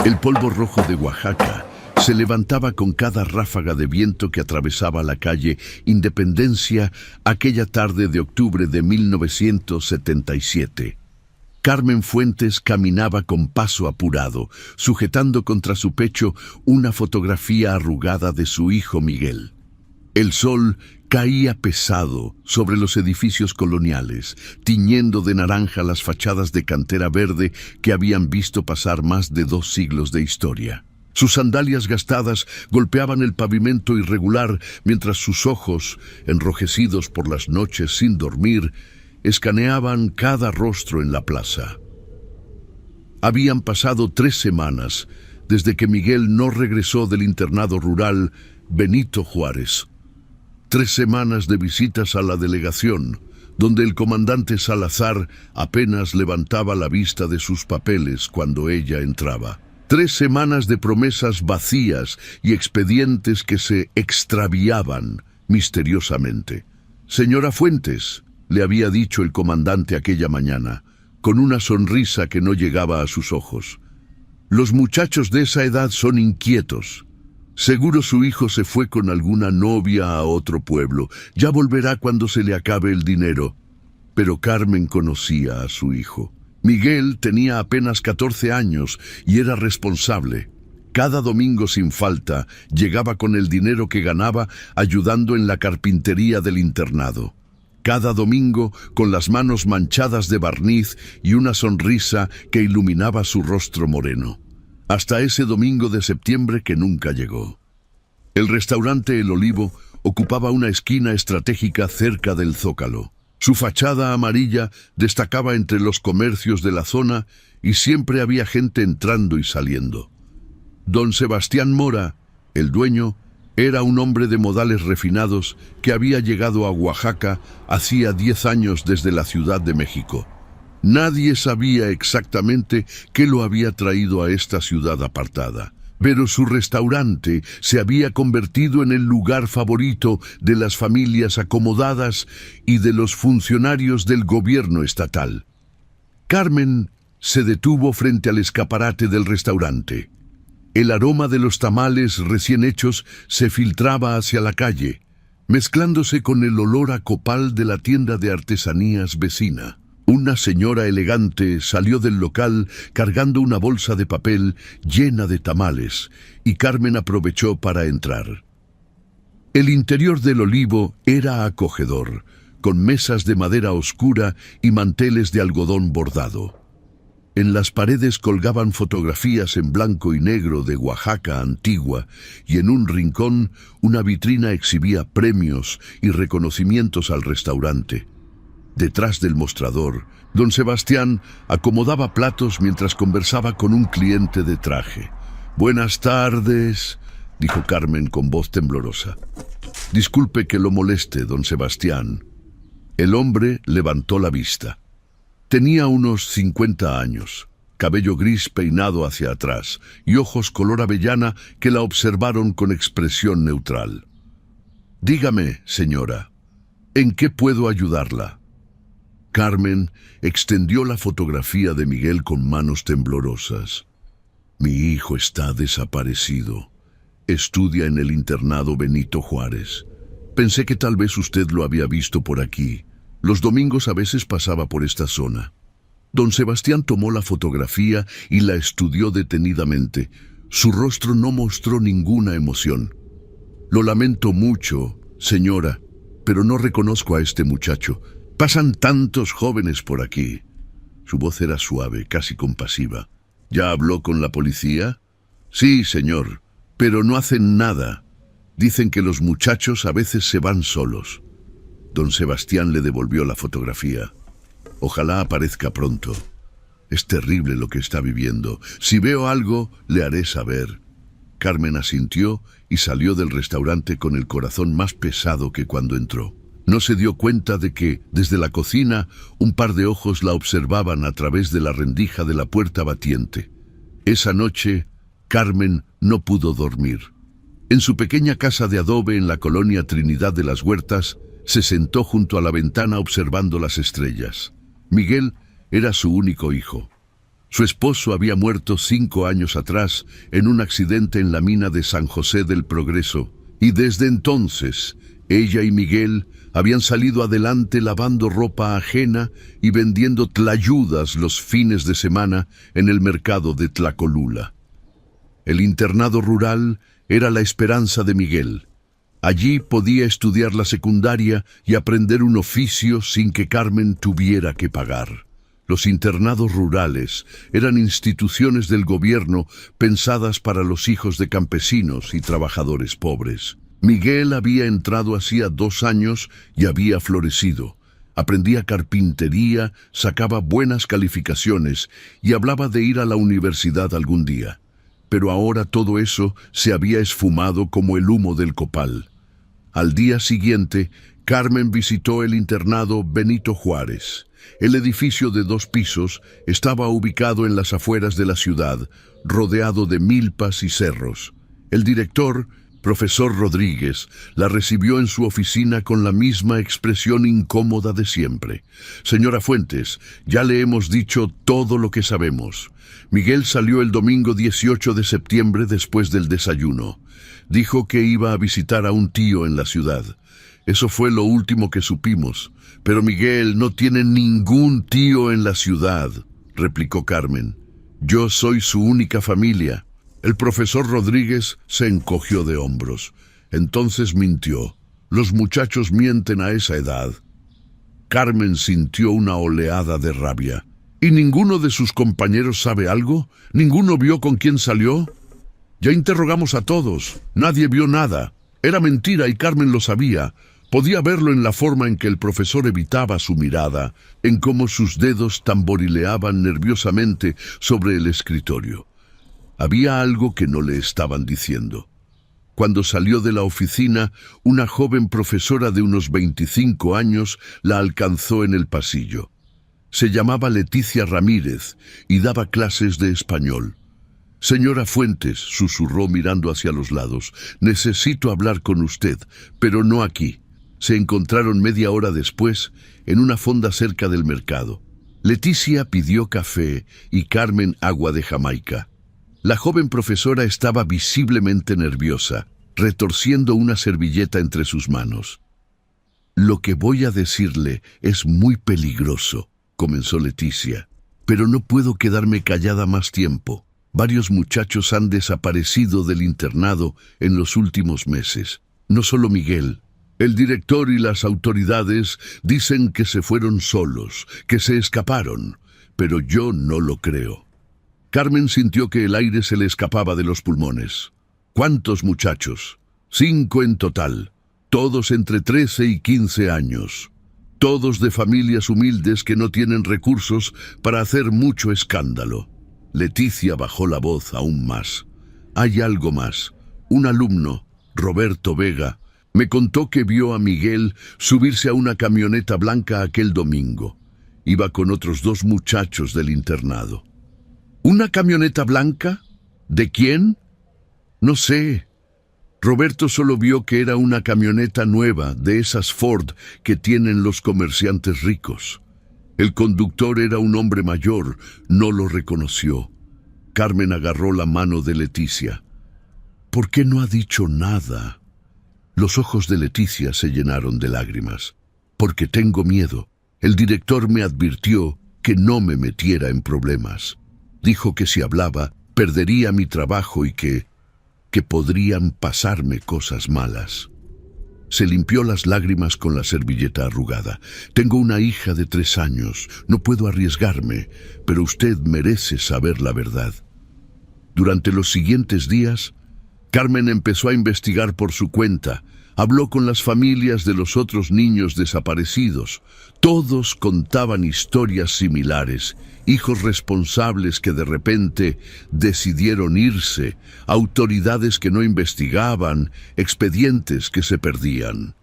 El polvo rojo de Oaxaca se levantaba con cada ráfaga de viento que atravesaba la calle Independencia aquella tarde de octubre de 1977. Carmen Fuentes caminaba con paso apurado, sujetando contra su pecho una fotografía arrugada de su hijo Miguel. El sol caía pesado sobre los edificios coloniales, tiñendo de naranja las fachadas de cantera verde que habían visto pasar más de 2 siglos de historia. Sus sandalias gastadas golpeaban el pavimento irregular mientras sus ojos, enrojecidos por las noches sin dormir, escaneaban cada rostro en la plaza. Habían pasado 3 semanas desde que Miguel no regresó del internado rural Benito Juárez. 3 semanas de visitas a la delegación, donde el comandante Salazar apenas levantaba la vista de sus papeles cuando ella entraba. 3 semanas de promesas vacías y expedientes que se extraviaban misteriosamente. «Señora Fuentes», le había dicho el comandante aquella mañana, con una sonrisa que no llegaba a sus ojos. «Los muchachos de esa edad son inquietos. Seguro su hijo se fue con alguna novia a otro pueblo. Ya volverá cuando se le acabe el dinero». Pero Carmen conocía a su hijo. Miguel tenía apenas 14 años y era responsable. Cada domingo sin falta llegaba con el dinero que ganaba ayudando en la carpintería del internado. Cada domingo con las manos manchadas de barniz y una sonrisa que iluminaba su rostro moreno. Hasta ese domingo de septiembre que nunca llegó. El restaurante El Olivo ocupaba una esquina estratégica cerca del Zócalo. Su fachada amarilla destacaba entre los comercios de la zona y siempre había gente entrando y saliendo. Don Sebastián Mora, el dueño, era un hombre de modales refinados que había llegado a Oaxaca hacía 10 años desde la Ciudad de México. Nadie sabía exactamente qué lo había traído a esta ciudad apartada, pero su restaurante se había convertido en el lugar favorito de las familias acomodadas y de los funcionarios del gobierno estatal. Carmen se detuvo frente al escaparate del restaurante. El aroma de los tamales recién hechos se filtraba hacia la calle, mezclándose con el olor a copal de la tienda de artesanías vecina. Una señora elegante salió del local cargando una bolsa de papel llena de tamales, y Carmen aprovechó para entrar. El interior del Olivo era acogedor, con mesas de madera oscura y manteles de algodón bordado. En las paredes colgaban fotografías en blanco y negro de Oaxaca antigua, y en un rincón una vitrina exhibía premios y reconocimientos al restaurante. Detrás del mostrador, don Sebastián acomodaba platos mientras conversaba con un cliente de traje. «Buenas tardes», dijo Carmen con voz temblorosa. «Disculpe que lo moleste, don Sebastián». El hombre levantó la vista. Tenía unos 50 años, cabello gris peinado hacia atrás y ojos color avellana que la observaron con expresión neutral. «Dígame, señora, ¿en qué puedo ayudarla?» Carmen extendió la fotografía de Miguel con manos temblorosas. «Mi hijo está desaparecido. Estudia en el internado Benito Juárez. Pensé que tal vez usted lo había visto por aquí. Los domingos a veces pasaba por esta zona». Don Sebastián tomó la fotografía y la estudió detenidamente. Su rostro no mostró ninguna emoción. «Lo lamento mucho, señora, pero no reconozco a este muchacho. Pasan tantos jóvenes por aquí». Su voz era suave, casi compasiva. «¿Ya habló con la policía?» «Sí, señor, pero no hacen nada. Dicen que los muchachos a veces se van solos». Don Sebastián le devolvió la fotografía. «Ojalá aparezca pronto. Es terrible lo que está viviendo. Si veo algo, le haré saber». Carmen asintió y salió del restaurante con el corazón más pesado que cuando entró. No se dio cuenta de que, desde la cocina, un par de ojos la observaban a través de la rendija de la puerta batiente. Esa noche, Carmen no pudo dormir. En su pequeña casa de adobe en la colonia Trinidad de las Huertas, se sentó junto a la ventana observando las estrellas. Miguel era su único hijo. Su esposo había muerto 5 años atrás en un accidente en la mina de San José del Progreso, y desde entonces ella y Miguel habían salido adelante lavando ropa ajena y vendiendo tlayudas los fines de semana en el mercado de Tlacolula. El internado rural era la esperanza de Miguel. Allí podía estudiar la secundaria y aprender un oficio sin que Carmen tuviera que pagar. Los internados rurales eran instituciones del gobierno pensadas para los hijos de campesinos y trabajadores pobres. Miguel había entrado hacía 2 años y había florecido. Aprendía carpintería, sacaba buenas calificaciones y hablaba de ir a la universidad algún día. Pero ahora todo eso se había esfumado como el humo del copal. Al día siguiente, Carmen visitó el internado Benito Juárez. El edificio de 2 pisos estaba ubicado en las afueras de la ciudad, rodeado de milpas y cerros. El director, profesor Rodríguez, la recibió en su oficina con la misma expresión incómoda de siempre. Señora Fuentes, ya le hemos dicho todo lo que sabemos. Miguel salió el domingo 18 de septiembre después del desayuno. Dijo que iba a visitar a un tío en la ciudad. Eso fue lo último que supimos. Pero Miguel no tiene ningún tío en la ciudad, replicó Carmen. Yo soy su única familia. El profesor Rodríguez se encogió de hombros. Entonces mintió. Los muchachos mienten a esa edad. Carmen sintió una oleada de rabia. ¿Y ninguno de sus compañeros sabe algo? ¿Ninguno vio con quién salió? Ya interrogamos a todos. Nadie vio nada. Era mentira y Carmen lo sabía. Podía verlo en la forma en que el profesor evitaba su mirada, en cómo sus dedos tamborileaban nerviosamente sobre el escritorio. Había algo que no le estaban diciendo. Cuando salió de la oficina, una joven profesora de unos 25 años la alcanzó en el pasillo. Se llamaba Leticia Ramírez y daba clases de español. Señora Fuentes, susurró mirando hacia los lados, necesito hablar con usted, pero no aquí. Se encontraron media hora después en una fonda cerca del mercado. Leticia pidió café y Carmen agua de Jamaica. La joven profesora estaba visiblemente nerviosa, retorciendo una servilleta entre sus manos. Lo que voy a decirle es muy peligroso, comenzó Leticia, pero no puedo quedarme callada más tiempo. Varios muchachos han desaparecido del internado en los últimos meses. No solo Miguel. El director y las autoridades dicen que se fueron solos, que se escaparon, pero yo no lo creo. Carmen sintió que el aire se le escapaba de los pulmones. ¿Cuántos muchachos? 5 en total, todos entre 13 y 15 años. Todos de familias humildes que no tienen recursos para hacer mucho escándalo. Leticia bajó la voz aún más. Hay algo más. Un alumno, Roberto Vega, me contó que vio a Miguel subirse a una camioneta blanca aquel domingo. Iba con otros 2 muchachos del internado. ¿Una camioneta blanca? ¿De quién? No sé. Roberto solo vio que era una camioneta nueva, de esas Ford que tienen los comerciantes ricos. El conductor era un hombre mayor, no lo reconoció. Carmen agarró la mano de Leticia. ¿Por qué no ha dicho nada? Los ojos de Leticia se llenaron de lágrimas. Porque tengo miedo. El director me advirtió que no me metiera en problemas. Dijo que si hablaba, perdería mi trabajo y que podrían pasarme cosas malas. Se limpió las lágrimas con la servilleta arrugada. Tengo una hija de 3 años. No puedo arriesgarme, pero usted merece saber la verdad. Durante los siguientes días, Carmen empezó a investigar por su cuenta. Habló con las familias de los otros niños desaparecidos. Todos contaban historias similares. Hijos responsables que de repente decidieron irse, autoridades que no investigaban, expedientes que se perdían.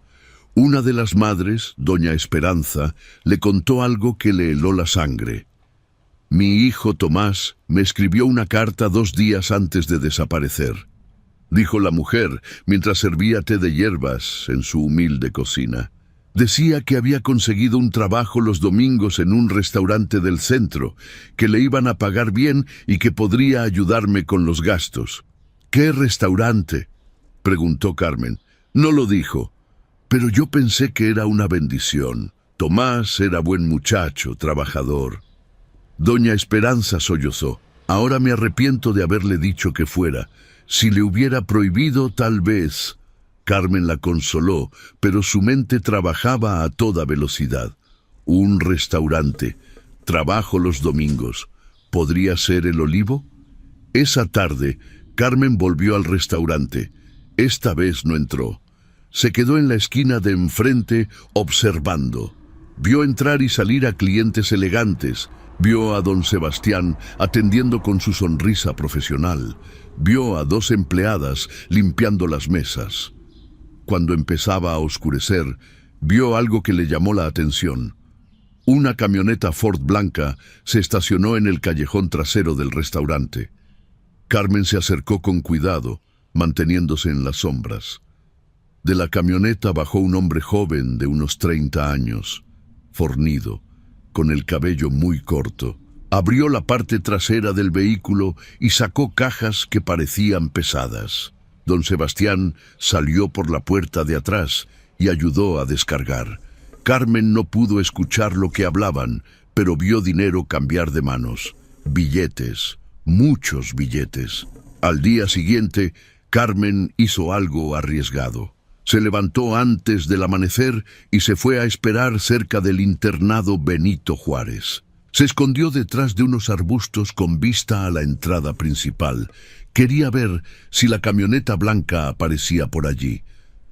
Una de las madres, doña Esperanza, le contó algo que le heló la sangre. Mi hijo Tomás me escribió una carta 2 días antes de desaparecer, dijo la mujer mientras servía té de hierbas en su humilde cocina. Decía que había conseguido un trabajo los domingos en un restaurante del centro, que le iban a pagar bien y que podría ayudarme con los gastos. ¿Qué restaurante?, preguntó Carmen. No lo dijo, pero yo pensé que era una bendición. Tomás era buen muchacho, trabajador. Doña Esperanza sollozó. Ahora me arrepiento de haberle dicho que fuera. Si le hubiera prohibido, tal vez. Carmen la consoló, pero su mente trabajaba a toda velocidad. Un restaurante. Trabajo los domingos. ¿Podría ser el Olivo? Esa tarde, Carmen volvió al restaurante. Esta vez no entró. Se quedó en la esquina de enfrente observando. Vio entrar y salir a clientes elegantes. Vio a don Sebastián atendiendo con su sonrisa profesional. Vio a 2 empleadas limpiando las mesas. Cuando empezaba a oscurecer, vio algo que le llamó la atención. Una camioneta Ford blanca se estacionó en el callejón trasero del restaurante. Carmen se acercó con cuidado, manteniéndose en las sombras. De la camioneta bajó un hombre joven de unos 30 años, fornido, con el cabello muy corto. Abrió la parte trasera del vehículo y sacó cajas que parecían pesadas. Don Sebastián salió por la puerta de atrás y ayudó a descargar. Carmen no pudo escuchar lo que hablaban, pero vio dinero cambiar de manos. Billetes, muchos billetes. Al día siguiente, Carmen hizo algo arriesgado. Se levantó antes del amanecer y se fue a esperar cerca del internado Benito Juárez. Se escondió detrás de unos arbustos con vista a la entrada principal. Quería ver si la camioneta blanca aparecía por allí.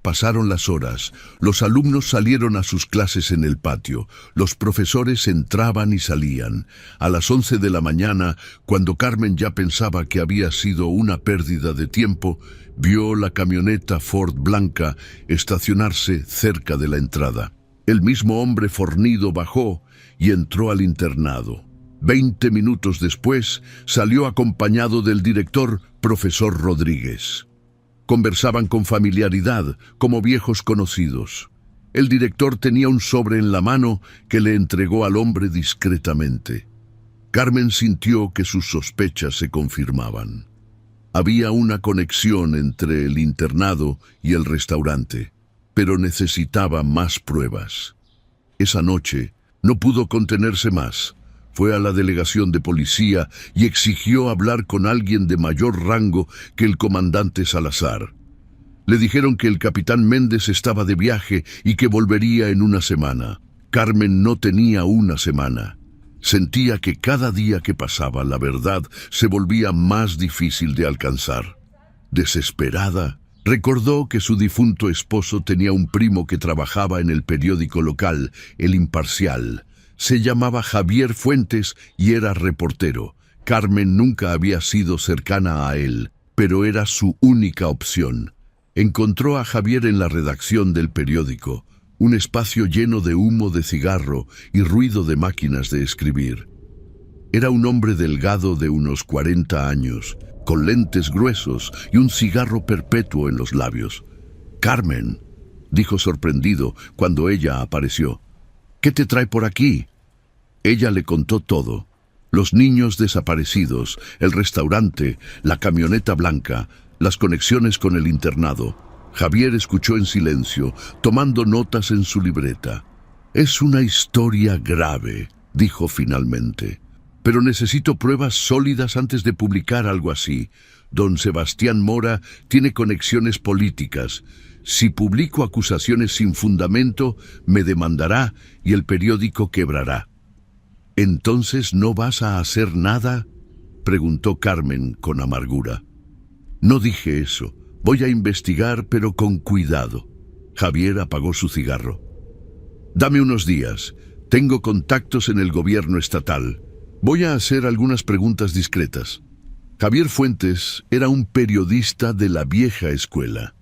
Pasaron las horas. Los alumnos salieron a sus clases en el patio. Los profesores entraban y salían. A las 11 de la mañana, cuando Carmen ya pensaba que había sido una pérdida de tiempo, vio la camioneta Ford blanca estacionarse cerca de la entrada. El mismo hombre fornido bajó y entró al internado. 20 minutos después, salió acompañado del director, profesor Rodríguez. Conversaban con familiaridad, como viejos conocidos. El director tenía un sobre en la mano que le entregó al hombre discretamente. Carmen sintió que sus sospechas se confirmaban. Había una conexión entre el internado y el restaurante, pero necesitaba más pruebas. Esa noche no pudo contenerse más. Fue a la delegación de policía y exigió hablar con alguien de mayor rango que el comandante Salazar. Le dijeron que el capitán Méndez estaba de viaje y que volvería en una semana. Carmen no tenía una semana. Sentía que cada día que pasaba la verdad se volvía más difícil de alcanzar. Desesperada, recordó que su difunto esposo tenía un primo que trabajaba en el periódico local, El Imparcial. Se llamaba Javier Fuentes y era reportero. Carmen nunca había sido cercana a él, pero era su única opción. Encontró a Javier en la redacción del periódico, un espacio lleno de humo de cigarro y ruido de máquinas de escribir. Era un hombre delgado de unos 40 años, con lentes gruesos y un cigarro perpetuo en los labios. «Carmen», dijo sorprendido cuando ella apareció. «¿Qué te trae por aquí?» Ella le contó todo. Los niños desaparecidos, el restaurante, la camioneta blanca, las conexiones con el internado. Javier escuchó en silencio, tomando notas en su libreta. «Es una historia grave», dijo finalmente. «Pero necesito pruebas sólidas antes de publicar algo así. Don Sebastián Mora tiene conexiones políticas. Si publico acusaciones sin fundamento, me demandará y el periódico quebrará». «¿Entonces no vas a hacer nada?», preguntó Carmen con amargura. «No dije eso. Voy a investigar, pero con cuidado». Javier apagó su cigarro. «Dame unos días. Tengo contactos en el gobierno estatal. Voy a hacer algunas preguntas discretas». Javier Fuentes era un periodista de la vieja escuela.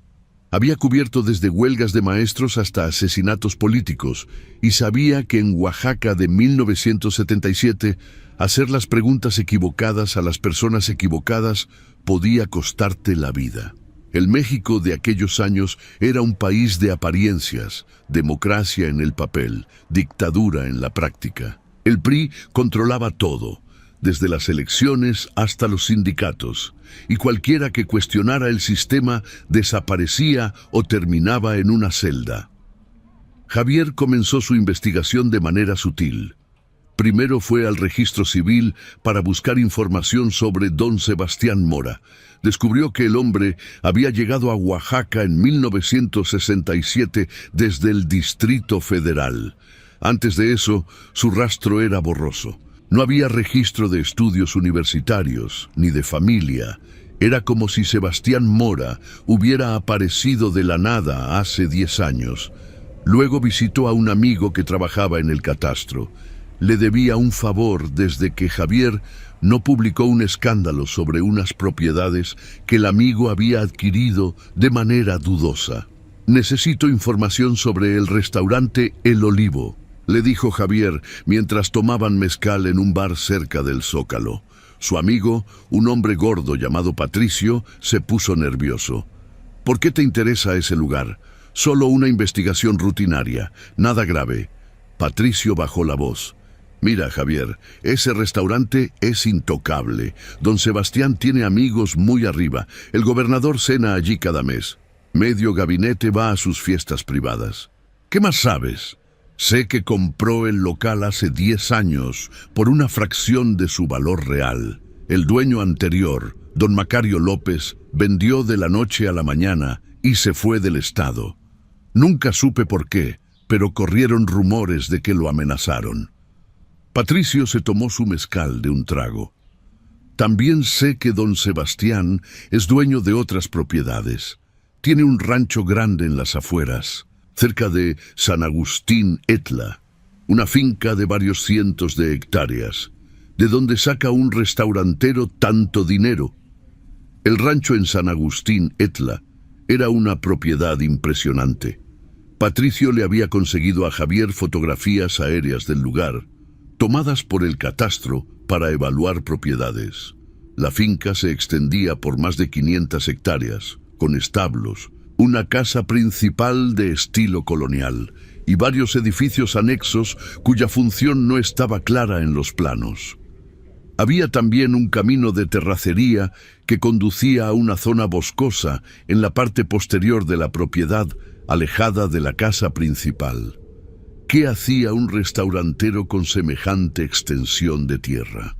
Había cubierto desde huelgas de maestros hasta asesinatos políticos y sabía que en Oaxaca de 1977 hacer las preguntas equivocadas a las personas equivocadas podía costarte la vida. El México de aquellos años era un país de apariencias, democracia en el papel, dictadura en la práctica. El PRI controlaba todo, desde las elecciones hasta los sindicatos, y cualquiera que cuestionara el sistema desaparecía o terminaba en una celda. Javier comenzó su investigación de manera sutil. Primero fue al registro civil para buscar información sobre don Sebastián Mora. Descubrió que el hombre había llegado a Oaxaca en 1967 desde el Distrito Federal. Antes de eso, su rastro era borroso. No había registro de estudios universitarios, ni de familia. Era como si Sebastián Mora hubiera aparecido de la nada hace 10 años. Luego visitó a un amigo que trabajaba en el catastro. Le debía un favor desde que Javier no publicó un escándalo sobre unas propiedades que el amigo había adquirido de manera dudosa. «Necesito información sobre el restaurante El Olivo», le dijo Javier mientras tomaban mezcal en un bar cerca del Zócalo. Su amigo, un hombre gordo llamado Patricio, se puso nervioso. «¿Por qué te interesa ese lugar? Solo una investigación rutinaria, nada grave». Patricio bajó la voz. «Mira, Javier, ese restaurante es intocable. Don Sebastián tiene amigos muy arriba. El gobernador cena allí cada mes. Medio gabinete va a sus fiestas privadas. ¿Qué más sabes? Sé que compró el local hace 10 años por una fracción de su valor real. El dueño anterior, don Macario López, vendió de la noche a la mañana y se fue del estado. Nunca supe por qué, pero corrieron rumores de que lo amenazaron». Patricio se tomó su mezcal de un trago. «También sé que don Sebastián es dueño de otras propiedades. Tiene un rancho grande en las afueras, cerca de San Agustín Etla, una finca de varios cientos de hectáreas, de donde saca un restaurantero tanto dinero. El rancho en San Agustín Etla era una propiedad impresionante. Patricio le había conseguido a Javier fotografías aéreas del lugar, tomadas por el catastro para evaluar propiedades. La finca se extendía por más de 500 hectáreas, con establos, una casa principal de estilo colonial y varios edificios anexos cuya función no estaba clara en los planos. Había también un camino de terracería que conducía a una zona boscosa en la parte posterior de la propiedad, alejada de la casa principal. ¿Qué hacía un restaurantero con semejante extensión de tierra?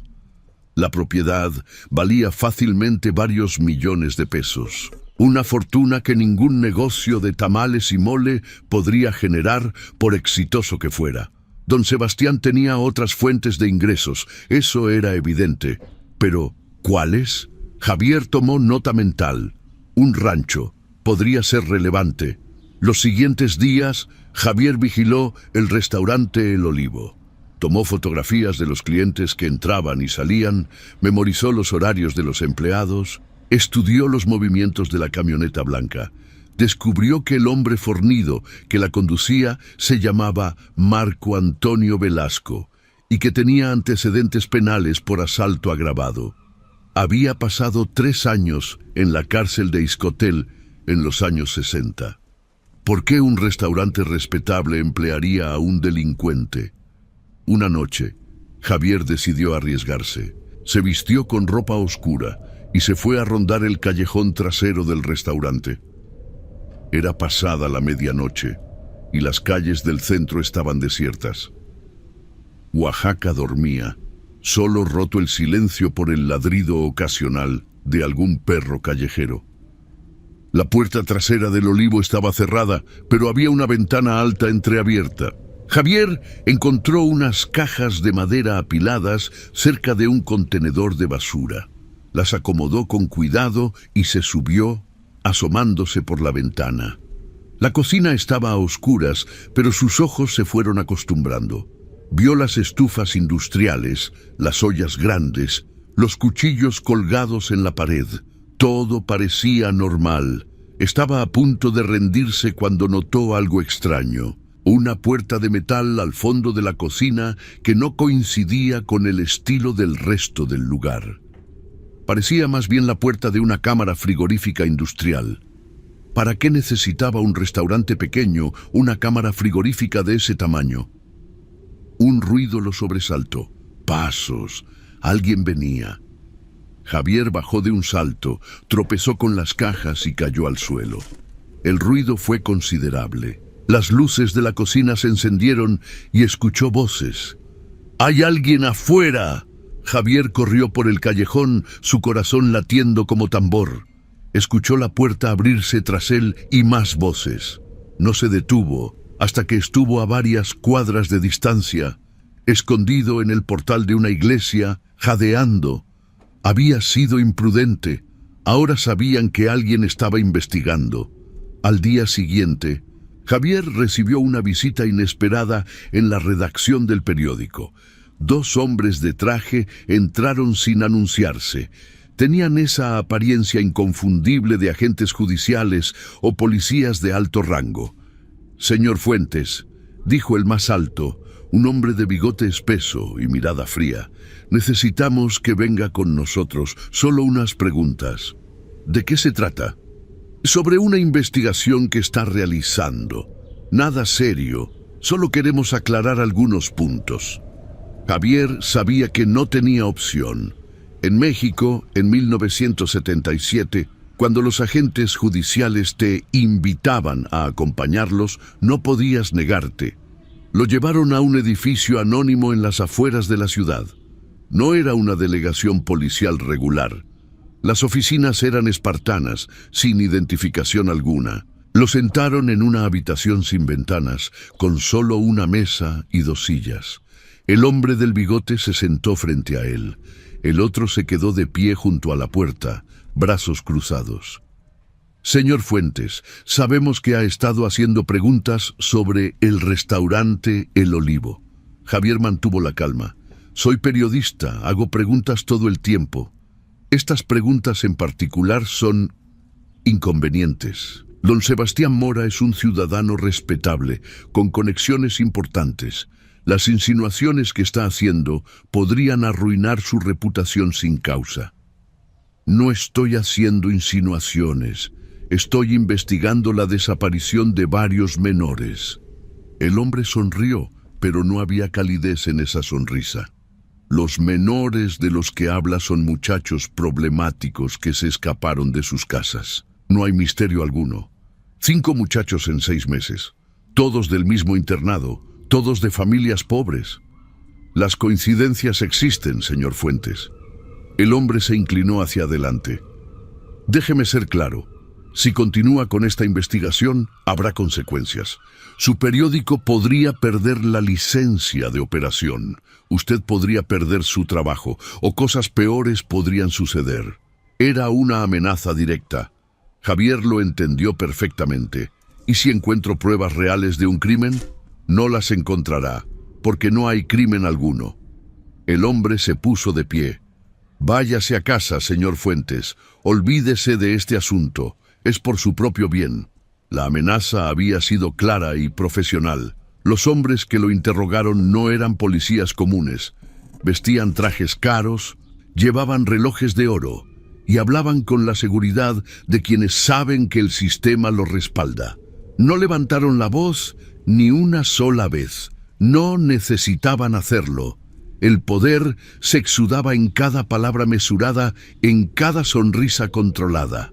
La propiedad valía fácilmente varios millones de pesos. Una fortuna que ningún negocio de tamales y mole podría generar, por exitoso que fuera. Don Sebastián tenía otras fuentes de ingresos, eso era evidente. Pero, ¿cuáles? Javier tomó nota mental. Un rancho podría ser relevante. Los siguientes días, Javier vigiló el restaurante El Olivo. Tomó fotografías de los clientes que entraban y salían, memorizó los horarios de los empleados, estudió los movimientos de la camioneta blanca. Descubrió que el hombre fornido que la conducía se llamaba Marco Antonio Velasco y que tenía antecedentes penales por asalto agravado. Había pasado 3 años en la cárcel de Izcotel en los años 60. ¿Por qué un restaurante respetable emplearía a un delincuente? Una noche, Javier decidió arriesgarse. Se vistió con ropa oscura y se fue a rondar el callejón trasero del restaurante. Era pasada la medianoche y las calles del centro estaban desiertas. Oaxaca dormía, solo roto el silencio por el ladrido ocasional de algún perro callejero. La puerta trasera del Olivo estaba cerrada, pero había una ventana alta entreabierta. Javier encontró unas cajas de madera apiladas cerca de un contenedor de basura. Las acomodó con cuidado y se subió, asomándose por la ventana. La cocina estaba a oscuras, pero sus ojos se fueron acostumbrando. Vio las estufas industriales, las ollas grandes, los cuchillos colgados en la pared. Todo parecía normal. Estaba a punto de rendirse cuando notó algo extraño. Una puerta de metal al fondo de la cocina que no coincidía con el estilo del resto del lugar. Parecía más bien la puerta de una cámara frigorífica industrial. ¿Para qué necesitaba un restaurante pequeño una cámara frigorífica de ese tamaño? Un ruido lo sobresaltó. Pasos. Alguien venía. Javier bajó de un salto, tropezó con las cajas y cayó al suelo. El ruido fue considerable. Las luces de la cocina se encendieron y escuchó voces. ¡Hay alguien afuera! Javier corrió por el callejón, su corazón latiendo como tambor. Escuchó la puerta abrirse tras él y más voces. No se detuvo hasta que estuvo a varias cuadras de distancia, escondido en el portal de una iglesia, jadeando. Había sido imprudente. Ahora sabían que alguien estaba investigando. Al día siguiente, Javier recibió una visita inesperada en la redacción del periódico. 2 hombres de traje entraron sin anunciarse. Tenían esa apariencia inconfundible de agentes judiciales o policías de alto rango. «Señor Fuentes», dijo el más alto, un hombre de bigote espeso y mirada fría, «necesitamos que venga con nosotros. Solo unas preguntas». «¿De qué se trata?» «Sobre una investigación que está realizando. Nada serio. Solo queremos aclarar algunos puntos». Javier sabía que no tenía opción. En México, en 1977, cuando los agentes judiciales te invitaban a acompañarlos, no podías negarte. Lo llevaron a un edificio anónimo en las afueras de la ciudad. No era una delegación policial regular. Las oficinas eran espartanas, sin identificación alguna. Lo sentaron en una habitación sin ventanas, con solo una mesa y 2 sillas. El hombre del bigote se sentó frente a él. El otro se quedó de pie junto a la puerta, brazos cruzados. «Señor Fuentes, sabemos que ha estado haciendo preguntas sobre el restaurante El Olivo». Javier mantuvo la calma. «Soy periodista, hago preguntas todo el tiempo. Estas preguntas en particular son inconvenientes. Don Sebastián Mora es un ciudadano respetable, con conexiones importantes. Las insinuaciones que está haciendo podrían arruinar su reputación sin causa». «No estoy haciendo insinuaciones. Estoy investigando la desaparición de varios menores». El hombre sonrió, pero no había calidez en esa sonrisa. «Los menores de los que habla son muchachos problemáticos que se escaparon de sus casas. No hay misterio alguno. 5 muchachos en 6 meses, todos del mismo internado, todos de familias pobres. Las coincidencias existen, señor Fuentes». El hombre se inclinó hacia adelante. «Déjeme ser claro. Si continúa con esta investigación, habrá consecuencias. Su periódico podría perder la licencia de operación. Usted podría perder su trabajo, o cosas peores podrían suceder». Era una amenaza directa. Javier lo entendió perfectamente. «¿Y si encuentro pruebas reales de un crimen?» «No las encontrará, porque no hay crimen alguno». El hombre se puso de pie. «Váyase a casa, señor Fuentes. Olvídese de este asunto. Es por su propio bien». La amenaza había sido clara y profesional. Los hombres que lo interrogaron no eran policías comunes. Vestían trajes caros, llevaban relojes de oro y hablaban con la seguridad de quienes saben que el sistema los respalda. No levantaron la voz ni una sola vez. No necesitaban hacerlo. El poder se exudaba en cada palabra mesurada, en cada sonrisa controlada.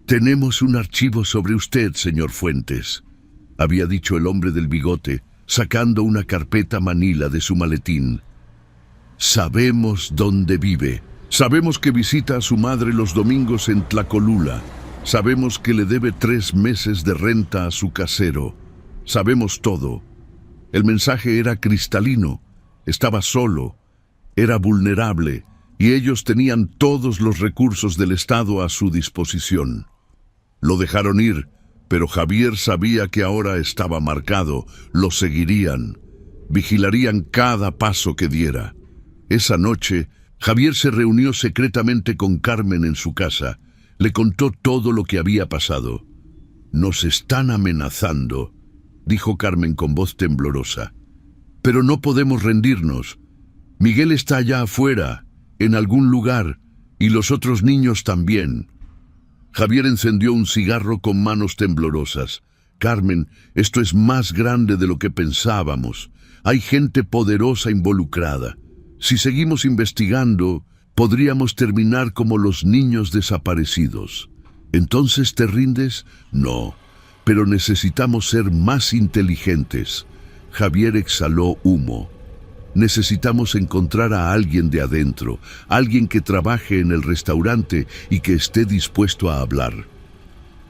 «Tenemos un archivo sobre usted, señor Fuentes», había dicho el hombre del bigote, sacando una carpeta manila de su maletín. «Sabemos dónde vive. Sabemos que visita a su madre los domingos en Tlacolula. Sabemos que le debe 3 meses de renta a su casero. Sabemos todo». El mensaje era cristalino. Estaba solo, era vulnerable, y ellos tenían todos los recursos del Estado a su disposición. Lo dejaron ir, pero Javier sabía que ahora estaba marcado. Lo seguirían, vigilarían cada paso que diera. Esa noche, Javier se reunió secretamente con Carmen en su casa. Le contó todo lo que había pasado. «Nos están amenazando», dijo Carmen con voz temblorosa. «Pero no podemos rendirnos. Miguel está allá afuera, en algún lugar. Y los otros niños también. Javier encendió un cigarro con manos temblorosas. Carmen, esto es más grande de lo que pensábamos. Hay gente poderosa involucrada. Si seguimos investigando, podríamos terminar como los niños desaparecidos. ¿Entonces te rindes? No, pero necesitamos ser más inteligentes. Javier exhaló humo. Necesitamos encontrar a alguien de adentro, alguien que trabaje en el restaurante y que esté dispuesto a hablar.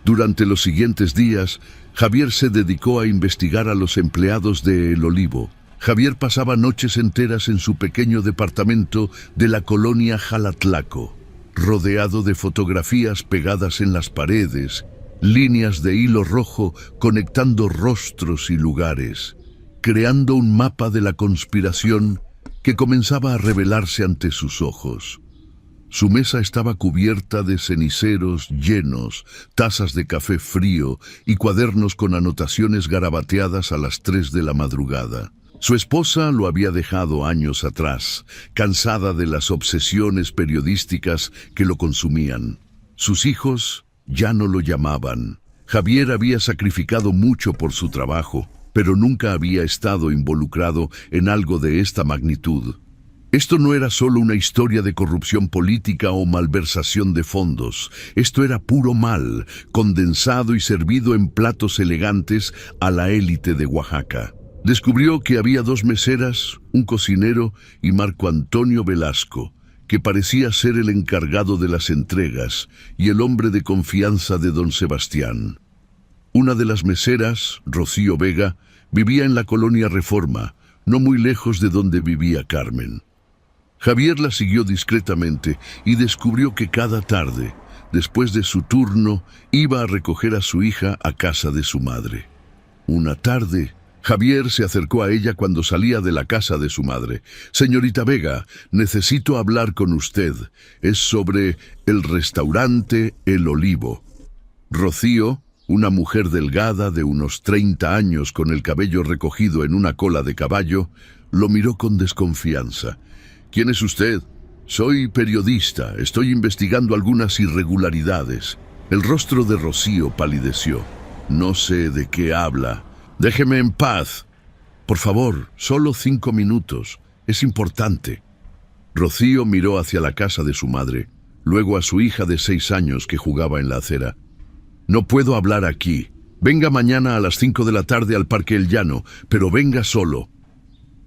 Durante los siguientes días, Javier se dedicó a investigar a los empleados de El Olivo. Javier pasaba noches enteras en su pequeño departamento de la colonia Jalatlaco, rodeado de fotografías pegadas en las paredes, líneas de hilo rojo conectando rostros y lugares, creando un mapa de la conspiración que comenzaba a revelarse ante sus ojos. Su mesa estaba cubierta de ceniceros llenos, tazas de café frío y cuadernos con anotaciones garabateadas a las 3 de la madrugada. Su esposa lo había dejado años atrás, cansada de las obsesiones periodísticas que lo consumían. Sus hijos ya no lo llamaban. Javier había sacrificado mucho por su trabajo, pero nunca había estado involucrado en algo de esta magnitud. Esto no era solo una historia de corrupción política o malversación de fondos. Esto era puro mal, condensado y servido en platos elegantes a la élite de Oaxaca. Descubrió que había 2 meseras, un cocinero y Marco Antonio Velasco, que parecía ser el encargado de las entregas y el hombre de confianza de don Sebastián. Una de las meseras, Rocío Vega, vivía en la colonia Reforma, no muy lejos de donde vivía Carmen. Javier la siguió discretamente y descubrió que cada tarde, después de su turno, iba a recoger a su hija a casa de su madre. Una tarde, Javier se acercó a ella cuando salía de la casa de su madre. «Señorita Vega, necesito hablar con usted. Es sobre el restaurante El Olivo». Rocío, una mujer delgada de unos 30 años con el cabello recogido en una cola de caballo, lo miró con desconfianza. «¿Quién es usted?» «Soy periodista. Estoy investigando algunas irregularidades». El rostro de Rocío palideció. «No sé de qué habla. Déjeme en paz». «Por favor, solo 5 minutos. Es importante». Rocío miró hacia la casa de su madre, luego a su hija de 6 años que jugaba en la acera. «No puedo hablar aquí. Venga mañana a las 5 de la tarde al Parque El Llano, pero venga solo».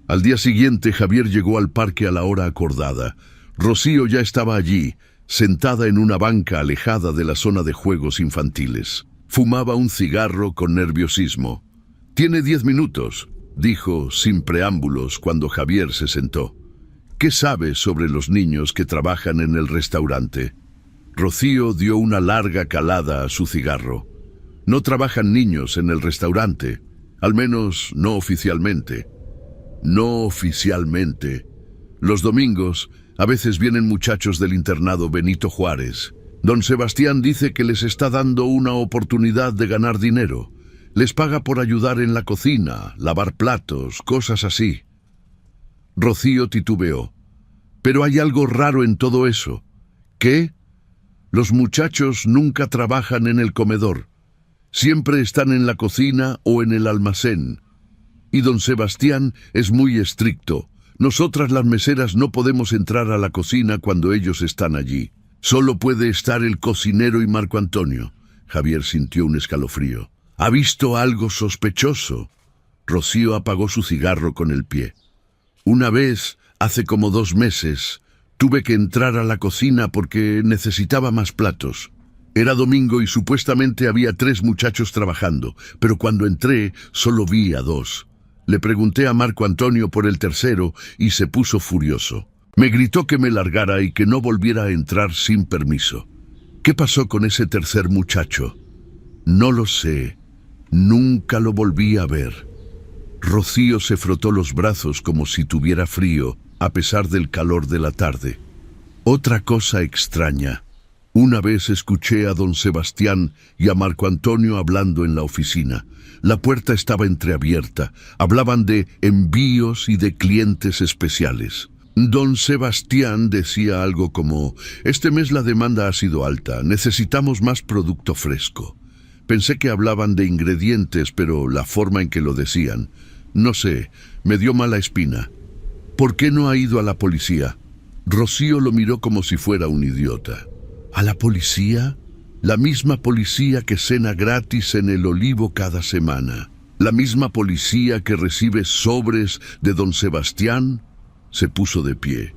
Al día siguiente, Javier llegó al parque a la hora acordada. Rocío ya estaba allí, sentada en una banca alejada de la zona de juegos infantiles. Fumaba un cigarro con nerviosismo. «Tiene 10 minutos», dijo sin preámbulos cuando Javier se sentó. «¿Qué sabe sobre los niños que trabajan en el restaurante?» Rocío dio una larga calada a su cigarro. «No trabajan niños en el restaurante, al menos no oficialmente». «No oficialmente. Los domingos, a veces vienen muchachos del internado Benito Juárez. Don Sebastián dice que les está dando una oportunidad de ganar dinero. Les paga por ayudar en la cocina, lavar platos, cosas así». Rocío titubeó. «Pero hay algo raro en todo eso». «¿Qué?» «Los muchachos nunca trabajan en el comedor. Siempre están en la cocina o en el almacén. Y don Sebastián es muy estricto. Nosotras las meseras no podemos entrar a la cocina cuando ellos están allí. Solo puede estar el cocinero y Marco Antonio». Javier sintió un escalofrío. «¿Ha visto algo sospechoso?» Rocío apagó su cigarro con el pie. «Una vez, hace como 2 meses, tuve que entrar a la cocina porque necesitaba más platos. Era domingo y supuestamente había 3 muchachos trabajando, pero cuando entré solo vi a 2. Le pregunté a Marco Antonio por el tercero y se puso furioso. Me gritó que me largara y que no volviera a entrar sin permiso. ¿Qué pasó con ese tercer muchacho? No lo sé. Nunca lo volví a ver». Rocío se frotó los brazos como si tuviera frío, a pesar del calor de la tarde. «Otra cosa extraña. Una vez escuché a don Sebastián y a Marco Antonio hablando en la oficina. La puerta estaba entreabierta. Hablaban de envíos y de clientes especiales. Don Sebastián decía algo como: este mes la demanda ha sido alta, necesitamos más producto fresco. Pensé que hablaban de ingredientes, pero la forma en que lo decían, no sé, me dio mala espina. ¿Por qué no ha ido a la policía? Rocío lo miró como si fuera un idiota. ¿A la policía? La misma policía que cena gratis en el Olivo cada semana. La misma policía que recibe sobres de don Sebastián. Se puso de pie.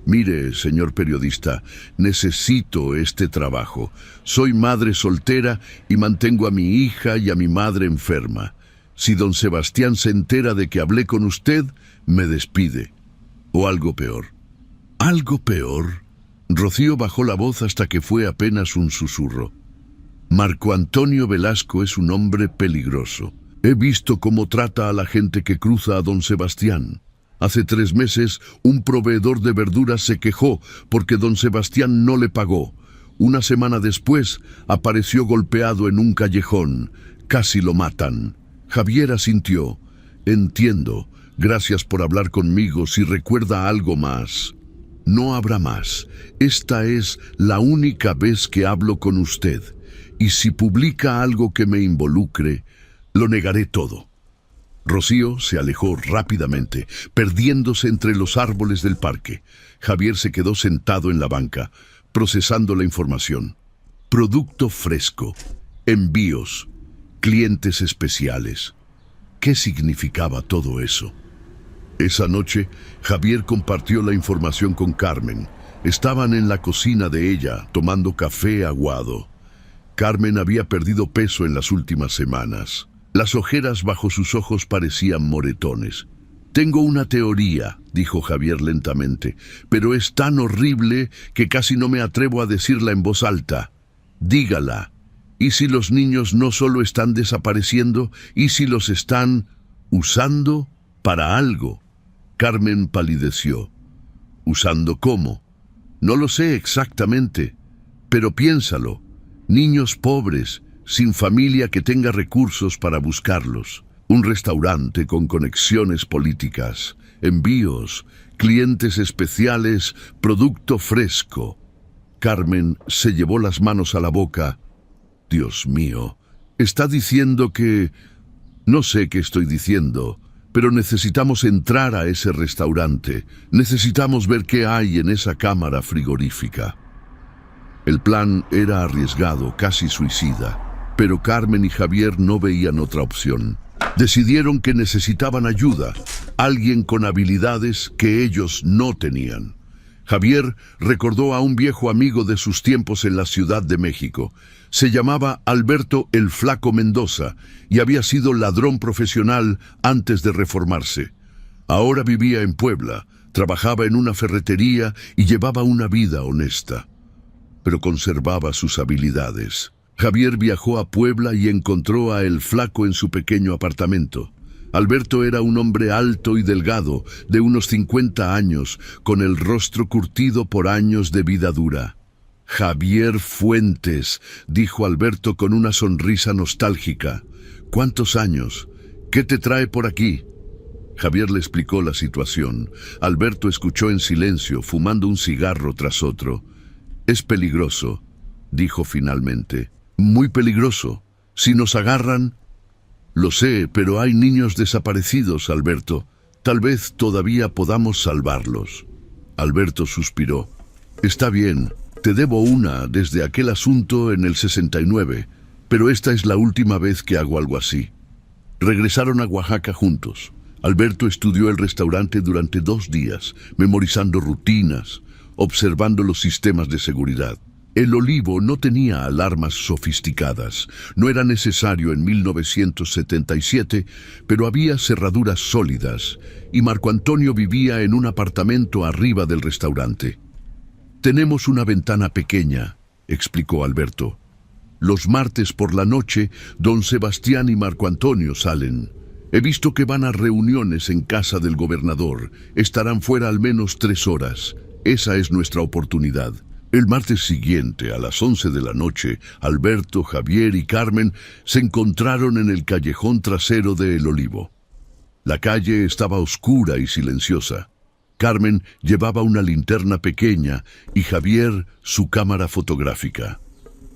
Mire, señor periodista, necesito este trabajo. Soy madre soltera y mantengo a mi hija y a mi madre enferma. Si don Sebastián se entera de que hablé con usted, me despide. O algo peor. ¿Algo peor? Rocío bajó la voz hasta que fue apenas un susurro. Marco Antonio Velasco es un hombre peligroso. He visto cómo trata a la gente que cruza a don Sebastián. Hace 3 meses, un proveedor de verduras se quejó porque don Sebastián no le pagó. Una semana después, apareció golpeado en un callejón. Casi lo matan. Javier asintió. Entiendo. Gracias por hablar conmigo. Si recuerda algo más. No habrá más. Esta es la única vez que hablo con usted. Y si publica algo que me involucre, lo negaré todo. Rocío se alejó rápidamente, perdiéndose entre los árboles del parque. Javier se quedó sentado en la banca, procesando la información. Producto fresco, envíos, clientes especiales. ¿Qué significaba todo eso? Esa noche, Javier compartió la información con Carmen. Estaban en la cocina de ella, tomando café aguado. Carmen había perdido peso en las últimas semanas. Las ojeras bajo sus ojos parecían moretones. Tengo una teoría, dijo Javier lentamente, pero es tan horrible que casi no me atrevo a decirla en voz alta. Dígala. ¿Y si los niños no solo están desapareciendo, y si los están usando para algo? Carmen palideció. ¿Usando cómo? No lo sé exactamente, pero piénsalo. Niños pobres, sin familia que tenga recursos para buscarlos. Un restaurante con conexiones políticas, envíos, clientes especiales, producto fresco. Carmen se llevó las manos a la boca. Dios mío, está diciendo que... No sé qué estoy diciendo, pero necesitamos entrar a ese restaurante. Necesitamos ver qué hay en esa cámara frigorífica. El plan era arriesgado, casi suicida, pero Carmen y Javier no veían otra opción. Decidieron que necesitaban ayuda, alguien con habilidades que ellos no tenían. Javier recordó a un viejo amigo de sus tiempos en la Ciudad de México. Se llamaba Alberto el Flaco Mendoza y había sido ladrón profesional antes de reformarse. Ahora vivía en Puebla, trabajaba en una ferretería y llevaba una vida honesta, pero conservaba sus habilidades. Javier viajó a Puebla y encontró a el Flaco en su pequeño apartamento. Alberto era un hombre alto y delgado, de unos 50 años, con el rostro curtido por años de vida dura. Javier Fuentes, dijo Alberto con una sonrisa nostálgica. ¿Cuántos años? ¿Qué te trae por aquí? Javier le explicó la situación. Alberto escuchó en silencio, fumando un cigarro tras otro. Es peligroso, dijo finalmente. Muy peligroso. Si nos agarran... Lo sé, pero hay niños desaparecidos, Alberto. Tal vez todavía podamos salvarlos. Alberto suspiró. Está bien, te debo una desde aquel asunto en el 69, pero esta es la última vez que hago algo así. Regresaron a Oaxaca juntos. Alberto estudió el restaurante durante 2 días, memorizando rutinas, observando los sistemas de seguridad. El Olivo no tenía alarmas sofisticadas. No era necesario en 1977, pero había cerraduras sólidas, y Marco Antonio vivía en un apartamento arriba del restaurante. Tenemos una ventana pequeña, explicó Alberto. Los martes por la noche, don Sebastián y Marco Antonio salen. He visto que van a reuniones en casa del gobernador. Estarán fuera al menos 3 horas. Esa es nuestra oportunidad. El martes siguiente, a las 11 de la noche, Alberto, Javier y Carmen se encontraron en el callejón trasero de El Olivo. La calle estaba oscura y silenciosa. Carmen llevaba una linterna pequeña y Javier su cámara fotográfica.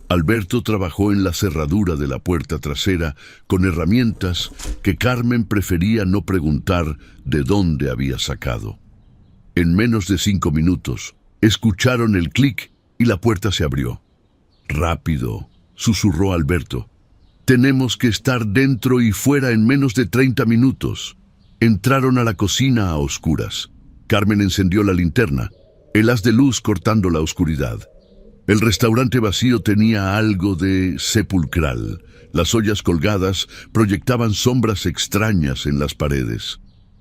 Alberto trabajó en la cerradura de la puerta trasera con herramientas que Carmen prefería no preguntar de dónde había sacado. En menos de 5 minutos, escucharon el clic y la puerta se abrió. «Rápido», susurró Alberto. «Tenemos que estar dentro y fuera en menos de 30 minutos». Entraron a la cocina a oscuras. Carmen encendió la linterna, el haz de luz cortando la oscuridad. El restaurante vacío tenía algo de sepulcral. Las ollas colgadas proyectaban sombras extrañas en las paredes.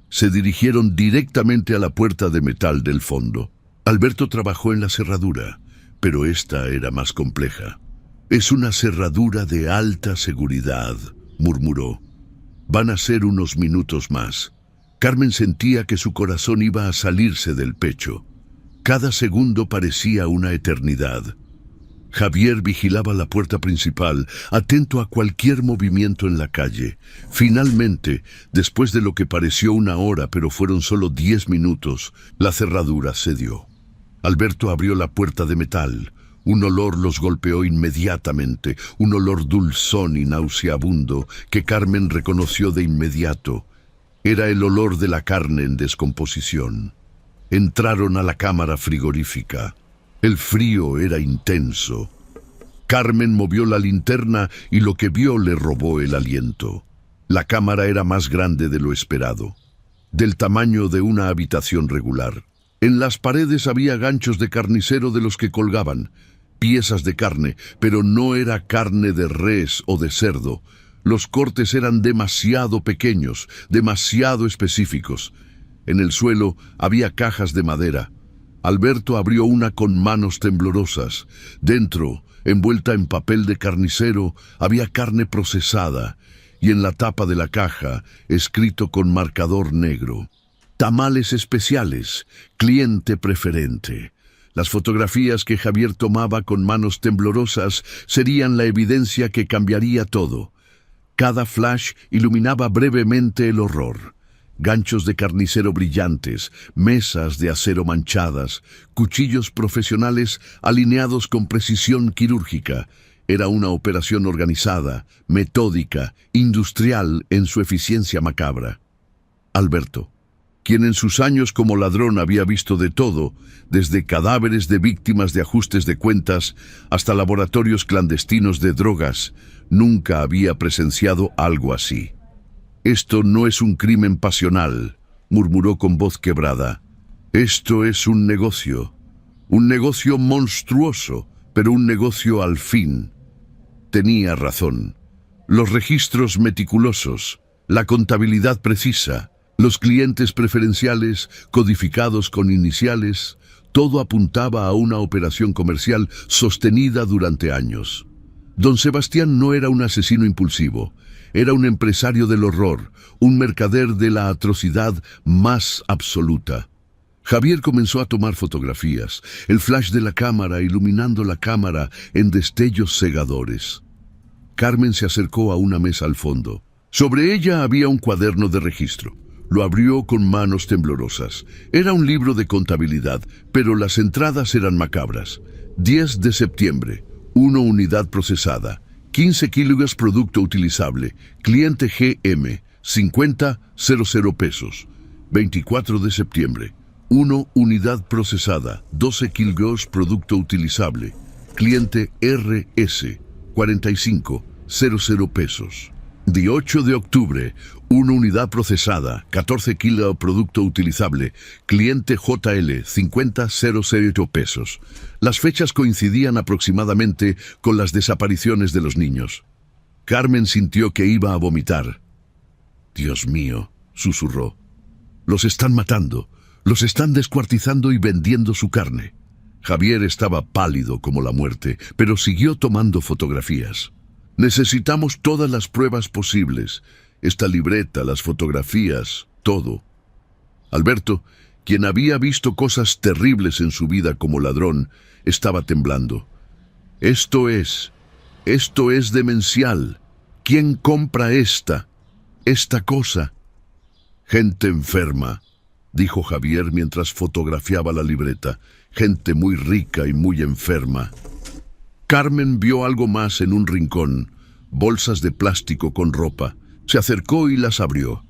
Se dirigieron directamente a la puerta de metal del fondo. Alberto trabajó en la cerradura, pero esta era más compleja. «Es una cerradura de alta seguridad», murmuró. «Van a ser unos minutos más». Carmen sentía que su corazón iba a salirse del pecho. Cada segundo parecía una eternidad. Javier vigilaba la puerta principal, atento a cualquier movimiento en la calle. Finalmente, después de lo que pareció una hora, pero fueron solo 10 minutos, la cerradura cedió. Alberto abrió la puerta de metal. Un olor los golpeó inmediatamente, un olor dulzón y nauseabundo que Carmen reconoció de inmediato. Era el olor de la carne en descomposición. Entraron a la cámara frigorífica. El frío era intenso. Carmen movió la linterna y lo que vio le robó el aliento. La cámara era más grande de lo esperado, del tamaño de una habitación regular. En las paredes había ganchos de carnicero de los que colgaban, piezas de carne, pero no era carne de res o de cerdo. Los cortes eran demasiado pequeños, demasiado específicos. En el suelo había cajas de madera. Alberto abrió una con manos temblorosas. Dentro, envuelta en papel de carnicero, había carne procesada, y en la tapa de la caja, escrito con marcador negro: «Tamales especiales, cliente preferente». Las fotografías que Javier tomaba con manos temblorosas serían la evidencia que cambiaría todo. Cada flash iluminaba brevemente el horror. Ganchos de carnicero brillantes, mesas de acero manchadas, cuchillos profesionales alineados con precisión quirúrgica. Era una operación organizada, metódica, industrial en su eficiencia macabra. Alberto, quien en sus años como ladrón había visto de todo, desde cadáveres de víctimas de ajustes de cuentas hasta laboratorios clandestinos de drogas, nunca había presenciado algo así. «Esto no es un crimen pasional», murmuró con voz quebrada. «Esto es un negocio monstruoso, pero un negocio al fin». Tenía razón. Los registros meticulosos, la contabilidad precisa, los clientes preferenciales codificados con iniciales, todo apuntaba a una operación comercial sostenida durante años. Don Sebastián no era un asesino impulsivo, era un empresario del horror, un mercader de la atrocidad más absoluta. Javier comenzó a tomar fotografías, el flash de la cámara iluminando la cámara en destellos cegadores. Carmen se acercó a una mesa al fondo. Sobre ella había un cuaderno de registro. Lo abrió con manos temblorosas. Era un libro de contabilidad, pero las entradas eran macabras. 10 de septiembre, 1 unidad procesada, 15 kilos producto utilizable, cliente GM, 50,00 pesos. 24 de septiembre, 1 unidad procesada, 12 kilos producto utilizable, cliente RS, 45,00 pesos. 18 de octubre, 1 unidad procesada, 14 kilos producto utilizable, cliente JL, 50,00 pesos. Las fechas coincidían aproximadamente con las desapariciones de los niños. Carmen sintió que iba a vomitar. «Dios mío», susurró. «Los están matando, los están descuartizando y vendiendo su carne». Javier estaba pálido como la muerte, pero siguió tomando fotografías. «Necesitamos todas las pruebas posibles. Esta libreta, las fotografías, todo». Alberto, quien había visto cosas terribles en su vida como ladrón, estaba temblando. Esto es demencial. ¿Quién compra esta cosa?» «Gente enferma», dijo Javier mientras fotografiaba la libreta. Gente muy rica y muy enferma. Carmen vio algo más en un rincón, bolsas de plástico con ropa. Se acercó y las abrió.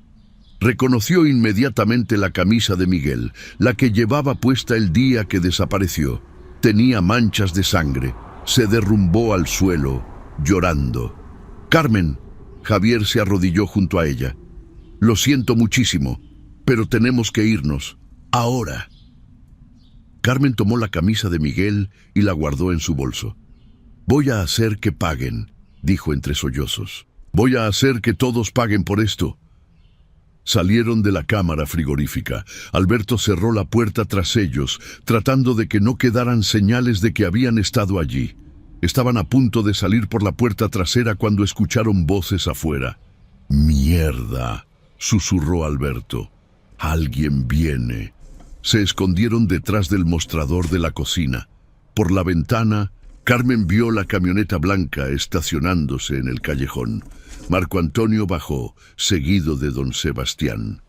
Reconoció inmediatamente la camisa de Miguel, la que llevaba puesta el día que desapareció. Tenía manchas de sangre. Se derrumbó al suelo, llorando. «Carmen», Javier se arrodilló junto a ella. «Lo siento muchísimo, pero tenemos que irnos. Ahora». Carmen tomó la camisa de Miguel y la guardó en su bolso. «Voy a hacer que paguen», dijo entre sollozos. «Voy a hacer que todos paguen por esto». Salieron de la cámara frigorífica. Alberto cerró la puerta tras ellos, tratando de que no quedaran señales de que habían estado allí. Estaban a punto de salir por la puerta trasera cuando escucharon voces afuera. «Mierda», susurró Alberto. «Alguien viene». Se escondieron detrás del mostrador de la cocina. Por la ventana, Carmen vio la camioneta blanca estacionándose en el callejón. Marco Antonio bajó, seguido de don Sebastián.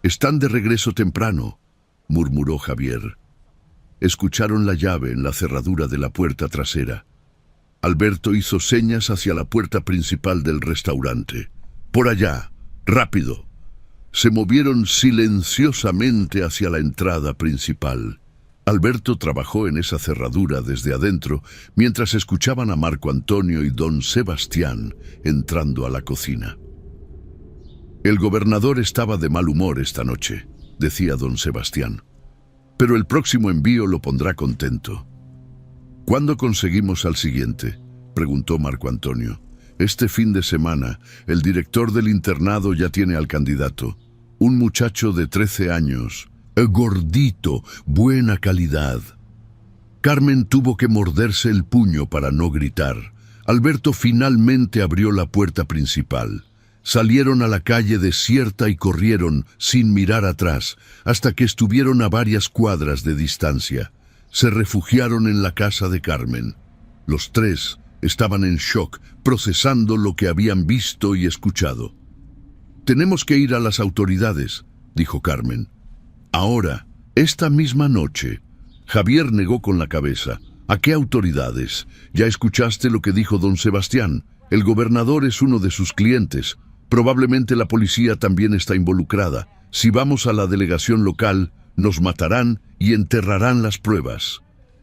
«Están de regreso temprano», murmuró Javier. Escucharon la llave en la cerradura de la puerta trasera. Alberto hizo señas hacia la puerta principal del restaurante. «Por allá, rápido». Se movieron silenciosamente hacia la entrada principal. Alberto trabajó en esa cerradura desde adentro, mientras escuchaban a Marco Antonio y don Sebastián entrando a la cocina. «El gobernador estaba de mal humor esta noche», decía don Sebastián. «Pero el próximo envío lo pondrá contento». «¿Cuándo conseguimos al siguiente?», preguntó Marco Antonio. «Este fin de semana, el director del internado ya tiene al candidato. Un muchacho de 13 años, gordito, buena calidad». Carmen tuvo que morderse el puño para no gritar. Alberto finalmente abrió la puerta principal. Salieron a la calle desierta y corrieron, sin mirar atrás, hasta que estuvieron a varias cuadras de distancia. Se refugiaron en la casa de Carmen. Los tres estaban en shock, procesando lo que habían visto y escuchado. «Tenemos que ir a las autoridades», dijo Carmen. «Ahora, esta misma noche». Javier negó con la cabeza. «¿A qué autoridades? Ya escuchaste lo que dijo don Sebastián. El gobernador es uno de sus clientes. Probablemente la policía también está involucrada. Si vamos a la delegación local, nos matarán y enterrarán las pruebas».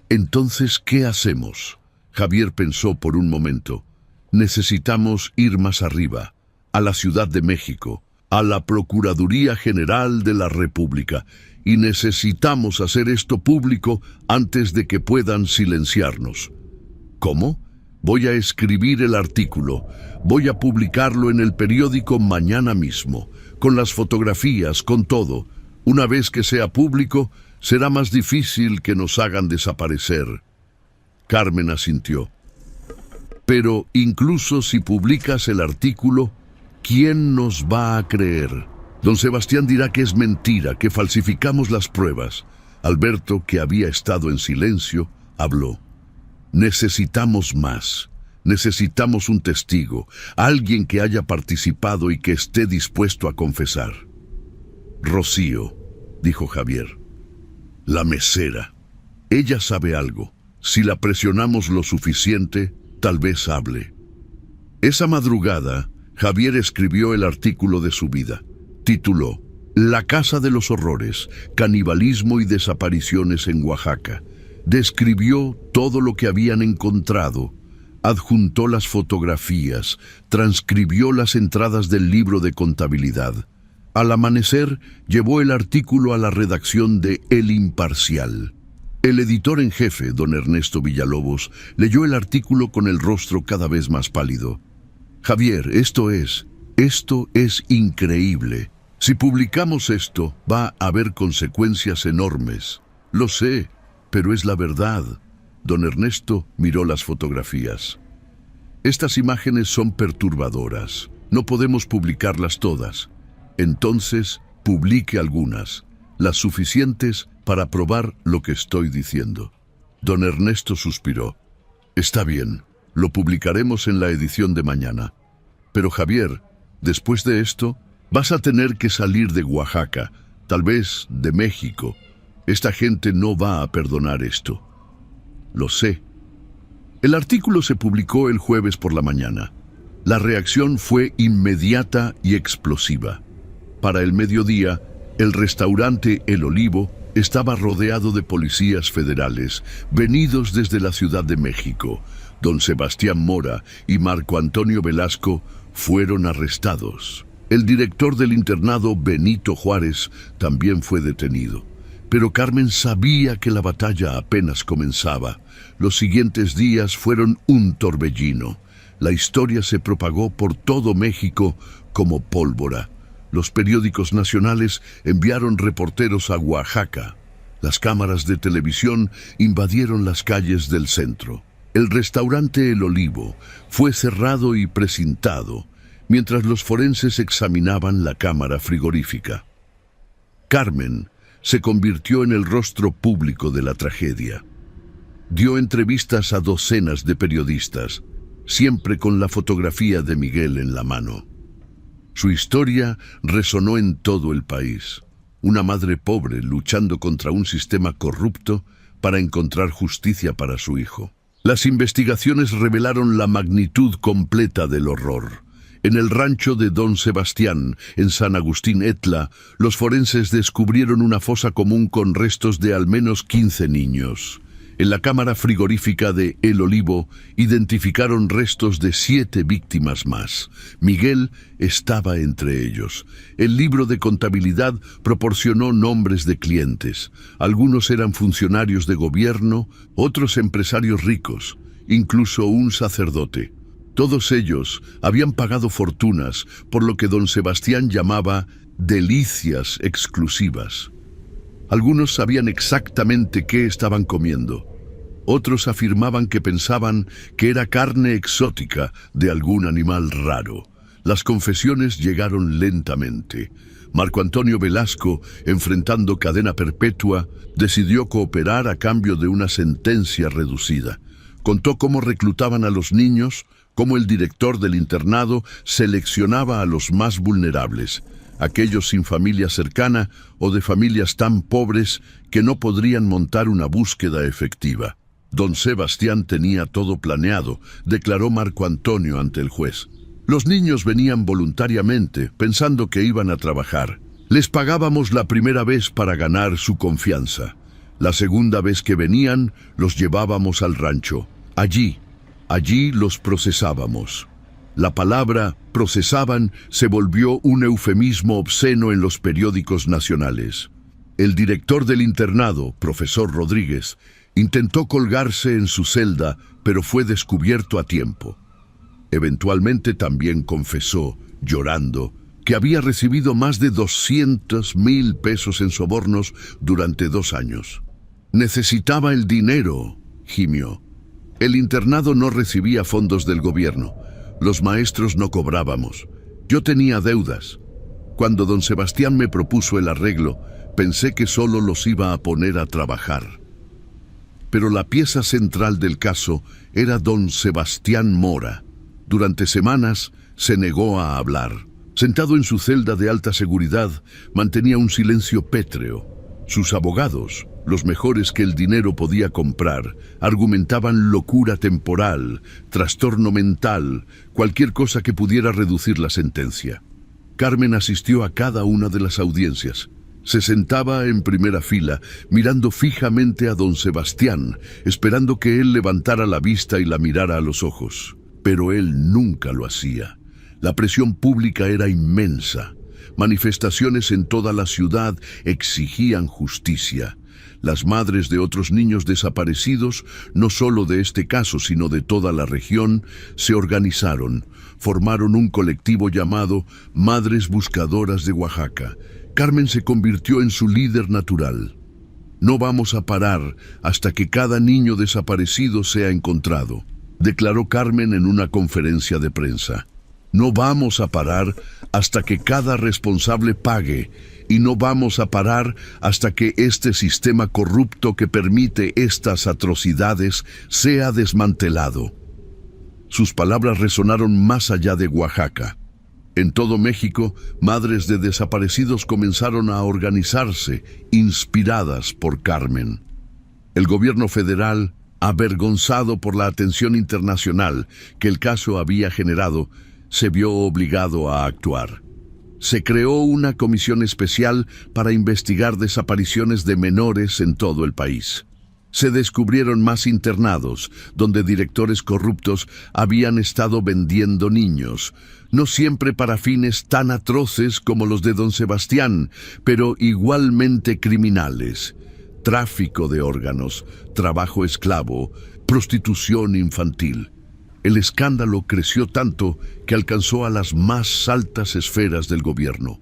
«Entonces, ¿qué hacemos?». Javier pensó por un momento. «Necesitamos ir más arriba, a la Ciudad de México, a la Procuraduría General de la República, y necesitamos hacer esto público antes de que puedan silenciarnos». «¿Cómo?». «Voy a escribir el artículo. Voy a publicarlo en el periódico mañana mismo, con las fotografías, con todo. Una vez que sea público, será más difícil que nos hagan desaparecer». Carmen asintió. «Pero incluso si publicas el artículo, ¿quién nos va a creer? Don Sebastián dirá que es mentira, que falsificamos las pruebas». Alberto, que había estado en silencio, habló. «Necesitamos más. Necesitamos un testigo, alguien que haya participado y que esté dispuesto a confesar». «Rocío», dijo Javier. «La mesera. Ella sabe algo. Si la presionamos lo suficiente, tal vez hable». Esa madrugada, Javier escribió el artículo de su vida. Tituló «La Casa de los Horrores, canibalismo y desapariciones en Oaxaca». Describió todo lo que habían encontrado, adjuntó las fotografías, transcribió las entradas del libro de contabilidad. Al amanecer, llevó el artículo a la redacción de El Imparcial. El editor en jefe, don Ernesto Villalobos, leyó el artículo con el rostro cada vez más pálido. «Javier, esto es increíble. Si publicamos esto, va a haber consecuencias enormes». «Lo sé, pero es la verdad». Don Ernesto miró las fotografías. «Estas imágenes son perturbadoras. No podemos publicarlas todas. Entonces, publique algunas, las suficientes para probar lo que estoy diciendo». Don Ernesto suspiró. «Está bien, lo publicaremos en la edición de mañana. Pero Javier, después de esto, vas a tener que salir de Oaxaca, tal vez de México. Esta gente no va a perdonar esto. Lo sé. El artículo se publicó el jueves por la mañana. La reacción fue inmediata y explosiva. Para el mediodía, el restaurante El Olivo estaba rodeado de policías federales, venidos desde la Ciudad de México. Don Sebastián Mora y Marco Antonio Velasco fueron arrestados. El director del internado, Benito Juárez, también fue detenido. Pero Carmen sabía que la batalla apenas comenzaba. Los siguientes días fueron un torbellino. La historia se propagó por todo México como pólvora. Los periódicos nacionales enviaron reporteros a Oaxaca. Las cámaras de televisión invadieron las calles del centro. El restaurante El Olivo fue cerrado y precintado, mientras los forenses examinaban la cámara frigorífica. Carmen se convirtió en el rostro público de la tragedia. Dio entrevistas a docenas de periodistas, siempre con la fotografía de Miguel en la mano. Su historia resonó en todo el país. Una madre pobre luchando contra un sistema corrupto para encontrar justicia para su hijo. Las investigaciones revelaron la magnitud completa del horror. En el rancho de Don Sebastián, en San Agustín Etla, los forenses descubrieron una fosa común con restos de al menos 15 niños. En la cámara frigorífica de El Olivo identificaron restos de 7 víctimas más. Miguel estaba entre ellos. El libro de contabilidad proporcionó nombres de clientes. Algunos eran funcionarios de gobierno, otros empresarios ricos, incluso un sacerdote. Todos ellos habían pagado fortunas por lo que don Sebastián llamaba delicias exclusivas. Algunos sabían exactamente qué estaban comiendo. Otros afirmaban que pensaban que era carne exótica de algún animal raro. Las confesiones llegaron lentamente. Marco Antonio Velasco, enfrentando cadena perpetua, decidió cooperar a cambio de una sentencia reducida. Contó cómo reclutaban a los niños, cómo el director del internado seleccionaba a los más vulnerables, aquellos sin familia cercana o de familias tan pobres que no podrían montar una búsqueda efectiva. Don Sebastián tenía todo planeado, declaró Marco Antonio ante el juez. Los niños venían voluntariamente, pensando que iban a trabajar. Les pagábamos la primera vez para ganar su confianza. La segunda vez que venían, los llevábamos al rancho. Allí los procesábamos. La palabra procesaban se volvió un eufemismo obsceno en los periódicos nacionales. El director del internado, profesor Rodríguez, intentó colgarse en su celda, pero fue descubierto a tiempo. Eventualmente también confesó, llorando, que había recibido más de 200,000 pesos en sobornos durante 2 años. Necesitaba el dinero, gimió. El internado no recibía fondos del gobierno. Los maestros no cobrábamos. Yo tenía deudas. Cuando don Sebastián me propuso el arreglo, pensé que solo los iba a poner a trabajar. Pero la pieza central del caso era don Sebastián Mora. Durante semanas se negó a hablar. Sentado en su celda de alta seguridad, mantenía un silencio pétreo. Sus abogados, los mejores que el dinero podía comprar, argumentaban locura temporal, trastorno mental, cualquier cosa que pudiera reducir la sentencia. Carmen asistió a cada una de las audiencias. Se sentaba en primera fila, mirando fijamente a don Sebastián, esperando que él levantara la vista y la mirara a los ojos. Pero él nunca lo hacía. La presión pública era inmensa. Manifestaciones en toda la ciudad exigían justicia. Las madres de otros niños desaparecidos, no solo de este caso, sino de toda la región, se organizaron, formaron un colectivo llamado Madres Buscadoras de Oaxaca. Carmen se convirtió en su líder natural. No vamos a parar hasta que cada niño desaparecido sea encontrado, declaró Carmen en una conferencia de prensa. No vamos a parar hasta que cada responsable pague, y no vamos a parar hasta que este sistema corrupto que permite estas atrocidades sea desmantelado. Sus palabras resonaron más allá de Oaxaca. En todo México, madres de desaparecidos comenzaron a organizarse, inspiradas por Carmen. El gobierno federal, avergonzado por la atención internacional que el caso había generado, se vio obligado a actuar. Se creó una comisión especial para investigar desapariciones de menores en todo el país. Se descubrieron más internados, donde directores corruptos habían estado vendiendo niños, no siempre para fines tan atroces como los de don Sebastián, pero igualmente criminales. Tráfico de órganos, trabajo esclavo, prostitución infantil. El escándalo creció tanto que alcanzó a las más altas esferas del gobierno.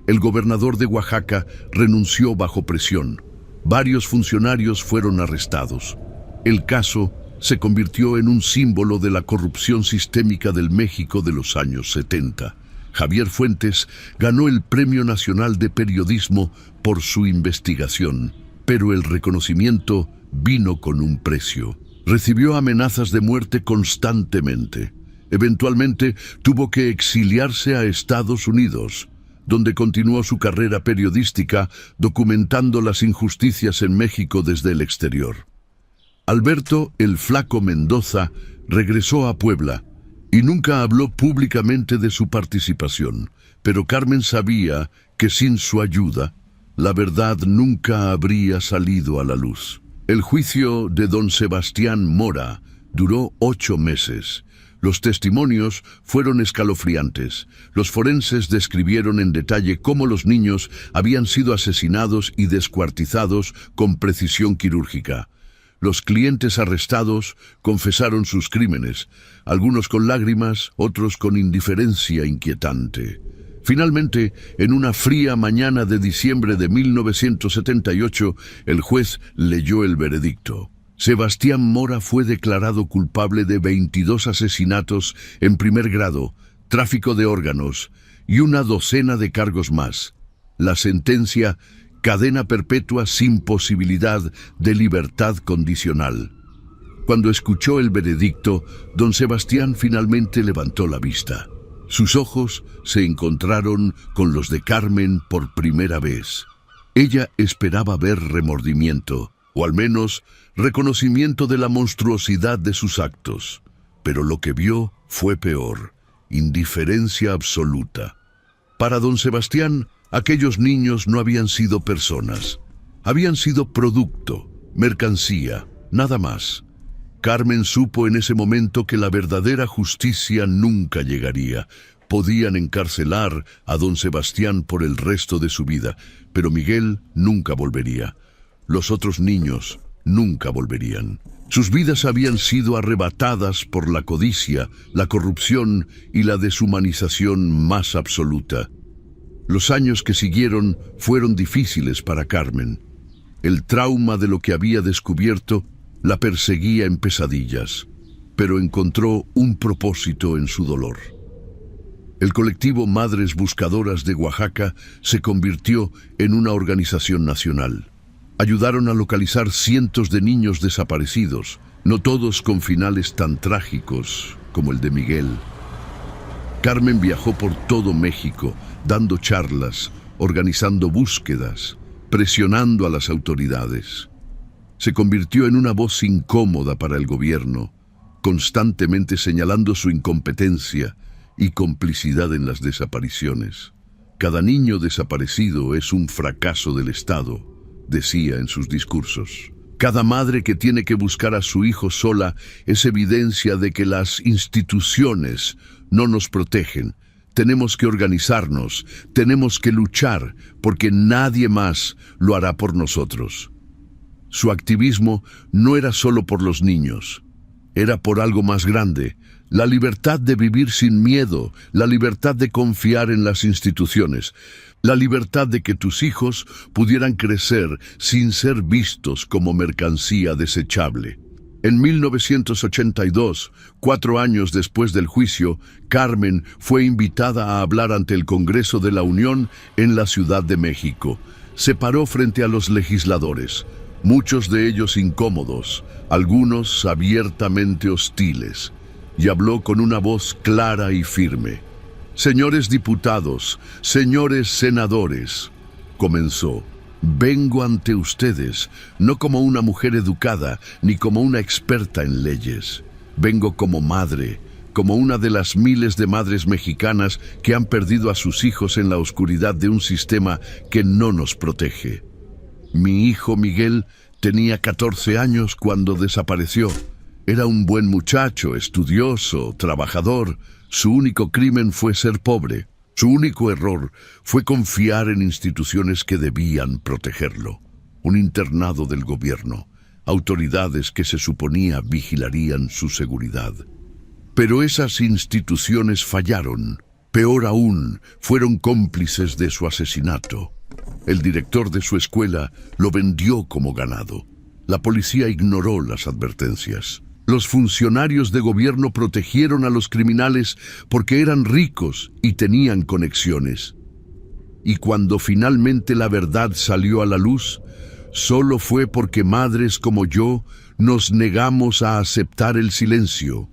El gobernador de Oaxaca renunció bajo presión. Varios funcionarios fueron arrestados. El caso se convirtió en un símbolo de la corrupción sistémica del México de los años 70. Javier Fuentes ganó el Premio Nacional de Periodismo por su investigación, pero el reconocimiento vino con un precio. Recibió amenazas de muerte constantemente. Eventualmente tuvo que exiliarse a Estados Unidos, donde continuó su carrera periodística documentando las injusticias en México desde el exterior. Alberto el Flaco Mendoza regresó a Puebla y nunca habló públicamente de su participación, pero Carmen sabía que sin su ayuda, la verdad nunca habría salido a la luz. El juicio de don Sebastián Mora duró 8 meses. Los testimonios fueron escalofriantes. Los forenses describieron en detalle cómo los niños habían sido asesinados y descuartizados con precisión quirúrgica. Los clientes arrestados confesaron sus crímenes, algunos con lágrimas, otros con indiferencia inquietante. Finalmente, en una fría mañana de diciembre de 1978, el juez leyó el veredicto. Sebastián Mora fue declarado culpable de 22 asesinatos en primer grado, tráfico de órganos y una docena de cargos más. La sentencia: cadena perpetua sin posibilidad de libertad condicional. Cuando escuchó el veredicto, don Sebastián finalmente levantó la vista. Sus ojos se encontraron con los de Carmen por primera vez. Ella esperaba ver remordimiento, o al menos reconocimiento de la monstruosidad de sus actos. Pero lo que vio fue peor: indiferencia absoluta. Para don Sebastián, aquellos niños no habían sido personas. Habían sido producto, mercancía, nada más. Carmen supo en ese momento que la verdadera justicia nunca llegaría. Podían encarcelar a don Sebastián por el resto de su vida, pero Miguel nunca volvería. Los otros niños nunca volverían. Sus vidas habían sido arrebatadas por la codicia, la corrupción y la deshumanización más absoluta. Los años que siguieron fueron difíciles para Carmen. El trauma de lo que había descubierto la perseguía en pesadillas, pero encontró un propósito en su dolor. El colectivo Madres Buscadoras de Oaxaca se convirtió en una organización nacional. Ayudaron a localizar cientos de niños desaparecidos, no todos con finales tan trágicos como el de Miguel. Carmen viajó por todo México, dando charlas, organizando búsquedas, presionando a las autoridades. Se convirtió en una voz incómoda para el gobierno, constantemente señalando su incompetencia y complicidad en las desapariciones. Cada niño desaparecido es un fracaso del Estado, decía en sus discursos. Cada madre que tiene que buscar a su hijo sola es evidencia de que las instituciones no nos protegen. Tenemos que organizarnos, tenemos que luchar, porque nadie más lo hará por nosotros. Su activismo no era solo por los niños, era por algo más grande: la libertad de vivir sin miedo, la libertad de confiar en las instituciones, la libertad de que tus hijos pudieran crecer sin ser vistos como mercancía desechable. En 1982, 4 años después del juicio, Carmen fue invitada a hablar ante el Congreso de la Unión en la Ciudad de México. Se paró frente a los legisladores, muchos de ellos incómodos, algunos abiertamente hostiles, y habló con una voz clara y firme. Señores diputados, señores senadores, comenzó. Vengo ante ustedes, no como una mujer educada, ni como una experta en leyes. Vengo como madre, como una de las miles de madres mexicanas que han perdido a sus hijos en la oscuridad de un sistema que no nos protege. Mi hijo Miguel tenía 14 años cuando desapareció. Era un buen muchacho, estudioso, trabajador. Su único crimen fue ser pobre. Su único error fue confiar en instituciones que debían protegerlo. Un internado del gobierno, autoridades que se suponía vigilarían su seguridad. Pero esas instituciones fallaron. Peor aún, fueron cómplices de su asesinato. El director de su escuela lo vendió como ganado. La policía ignoró las advertencias. Los funcionarios de gobierno protegieron a los criminales porque eran ricos y tenían conexiones. Y cuando finalmente la verdad salió a la luz, solo fue porque madres como yo nos negamos a aceptar el silencio.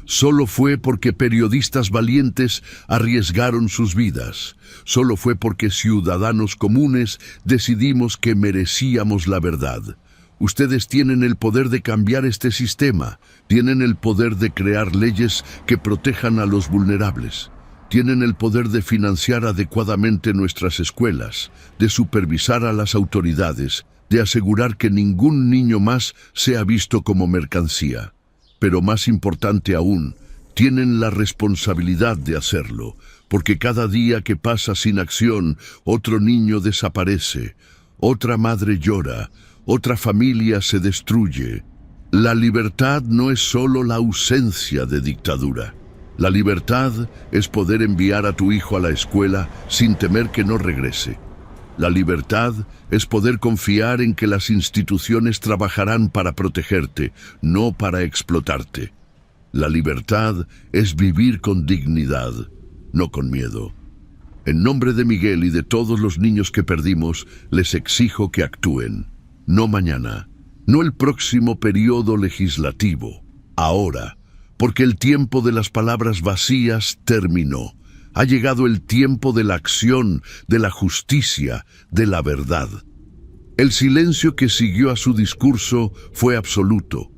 Solo fue porque periodistas valientes arriesgaron sus vidas. Solo fue porque ciudadanos comunes decidimos que merecíamos la verdad. Ustedes tienen el poder de cambiar este sistema, tienen el poder de crear leyes que protejan a los vulnerables, tienen el poder de financiar adecuadamente nuestras escuelas, de supervisar a las autoridades, de asegurar que ningún niño más sea visto como mercancía. Pero más importante aún, tienen la responsabilidad de hacerlo, porque cada día que pasa sin acción, otro niño desaparece, otra madre llora, otra familia se destruye. La libertad no es solo la ausencia de dictadura. La libertad es poder enviar a tu hijo a la escuela sin temer que no regrese. La libertad es poder confiar en que las instituciones trabajarán para protegerte, no para explotarte. La libertad es vivir con dignidad, no con miedo. En nombre de Miguel y de todos los niños que perdimos, les exijo que actúen. No mañana, no el próximo periodo legislativo, ahora, porque el tiempo de las palabras vacías terminó. Ha llegado el tiempo de la acción, de la justicia, de la verdad. El silencio que siguió a su discurso fue absoluto.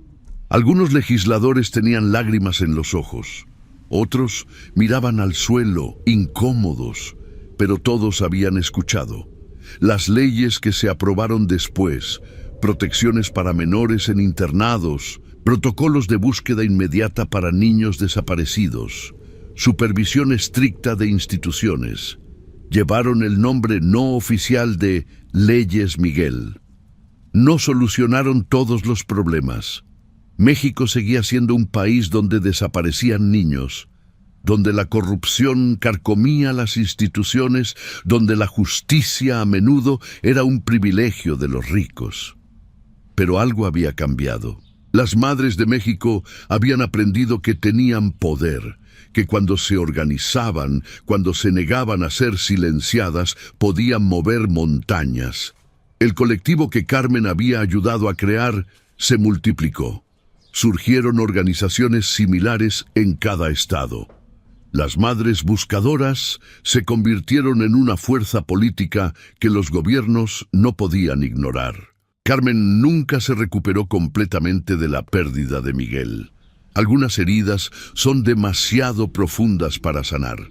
Algunos legisladores tenían lágrimas en los ojos. Otros miraban al suelo, incómodos, pero todos habían escuchado. Las leyes que se aprobaron después, protecciones para menores en internados, protocolos de búsqueda inmediata para niños desaparecidos, supervisión estricta de instituciones, llevaron el nombre no oficial de Leyes Miguel. No solucionaron todos los problemas. México seguía siendo un país donde desaparecían niños, donde la corrupción carcomía las instituciones, donde la justicia a menudo era un privilegio de los ricos. Pero algo había cambiado. Las madres de México habían aprendido que tenían poder, que cuando se organizaban, cuando se negaban a ser silenciadas, podían mover montañas. El colectivo que Carmen había ayudado a crear se multiplicó. Surgieron organizaciones similares en cada estado. Las madres buscadoras se convirtieron en una fuerza política que los gobiernos no podían ignorar. Carmen nunca se recuperó completamente de la pérdida de Miguel. Algunas heridas son demasiado profundas para sanar,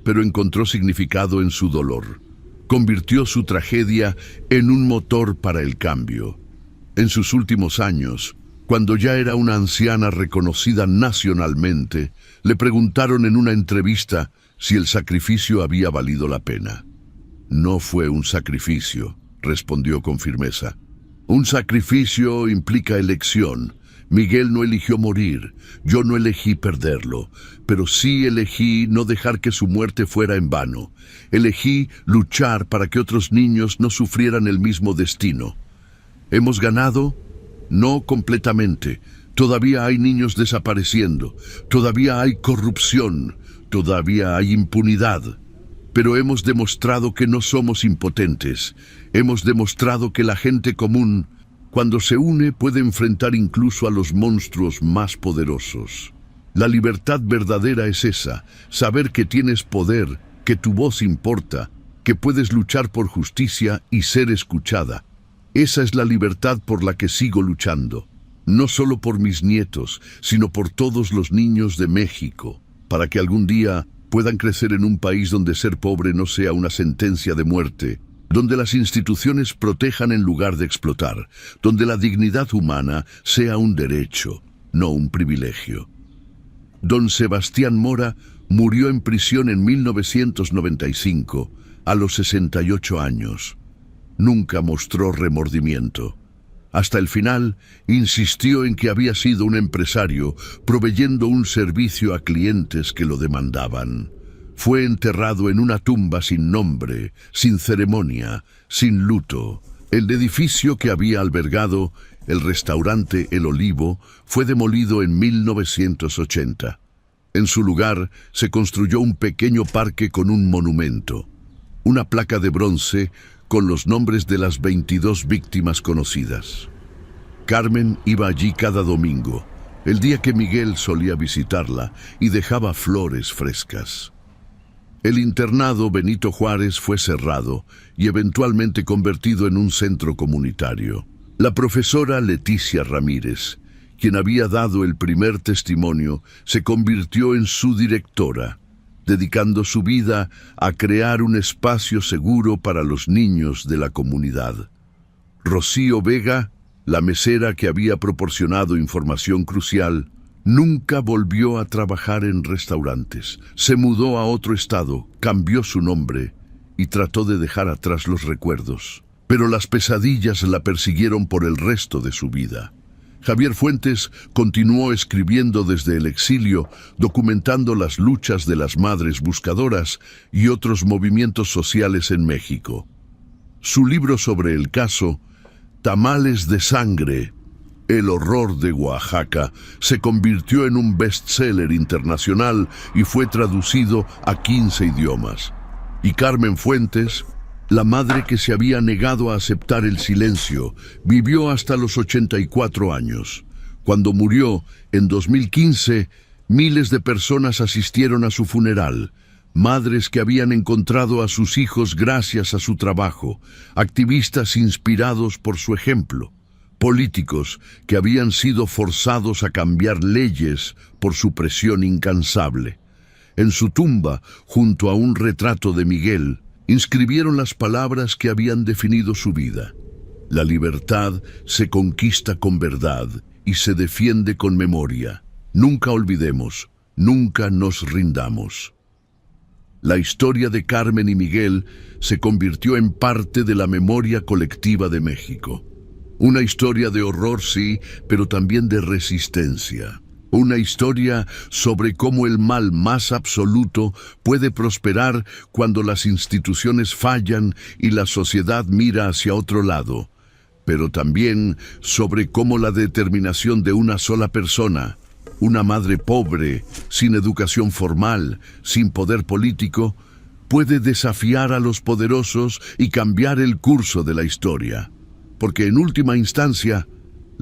pero encontró significado en su dolor. Convirtió su tragedia en un motor para el cambio. En sus últimos años, cuando ya era una anciana reconocida nacionalmente, le preguntaron en una entrevista si el sacrificio había valido la pena. No fue un sacrificio, respondió con firmeza. Un sacrificio implica elección. Miguel no eligió morir, yo no elegí perderlo, pero sí elegí no dejar que su muerte fuera en vano. Elegí luchar para que otros niños no sufrieran el mismo destino. ¿Hemos ganado? No completamente. Todavía hay niños desapareciendo, todavía hay corrupción, todavía hay impunidad. Pero hemos demostrado que no somos impotentes. Hemos demostrado que la gente común, cuando se une, puede enfrentar incluso a los monstruos más poderosos. La libertad verdadera es esa, saber que tienes poder, que tu voz importa, que puedes luchar por justicia y ser escuchada. Esa es la libertad por la que sigo luchando, no solo por mis nietos, sino por todos los niños de México, para que algún día puedan crecer en un país donde ser pobre no sea una sentencia de muerte, donde las instituciones protejan en lugar de explotar, donde la dignidad humana sea un derecho, no un privilegio. Don Sebastián Mora murió en prisión en 1995, a los 68 años. Nunca mostró remordimiento. Hasta el final, insistió en que había sido un empresario proveyendo un servicio a clientes que lo demandaban. Fue enterrado en una tumba sin nombre, sin ceremonia, sin luto. El edificio que había albergado el restaurante El Olivo fue demolido en 1980. En su lugar se construyó un pequeño parque con un monumento, una placa de bronce con los nombres de las 22 víctimas conocidas. Carmen iba allí cada domingo, el día que Miguel solía visitarla, y dejaba flores frescas. El internado Benito Juárez fue cerrado y eventualmente convertido en un centro comunitario. La profesora Leticia Ramírez, quien había dado el primer testimonio, se convirtió en su directora, dedicando su vida a crear un espacio seguro para los niños de la comunidad. Rocío Vega, la mesera que había proporcionado información crucial, nunca volvió a trabajar en restaurantes. Se mudó a otro estado, cambió su nombre y trató de dejar atrás los recuerdos. Pero las pesadillas la persiguieron por el resto de su vida. Javier Fuentes continuó escribiendo desde el exilio, documentando las luchas de las madres buscadoras y otros movimientos sociales en México. Su libro sobre el caso, Tamales de Sangre, El horror de Oaxaca, se convirtió en un bestseller internacional y fue traducido a 15 idiomas. Y Carmen Fuentes, la madre que se había negado a aceptar el silencio, vivió hasta los 84 años. Cuando murió, en 2015, miles de personas asistieron a su funeral. Madres que habían encontrado a sus hijos gracias a su trabajo, activistas inspirados por su ejemplo, políticos que habían sido forzados a cambiar leyes por su presión incansable. En su tumba, junto a un retrato de Miguel, inscribieron las palabras que habían definido su vida. La libertad se conquista con verdad y se defiende con memoria. Nunca olvidemos, nunca nos rindamos. La historia de Carmen y Miguel se convirtió en parte de la memoria colectiva de México. Una historia de horror, sí, pero también de resistencia. Una historia sobre cómo el mal más absoluto puede prosperar cuando las instituciones fallan y la sociedad mira hacia otro lado. Pero también sobre cómo la determinación de una sola persona, una madre pobre, sin educación formal, sin poder político, puede desafiar a los poderosos y cambiar el curso de la historia. Porque en última instancia,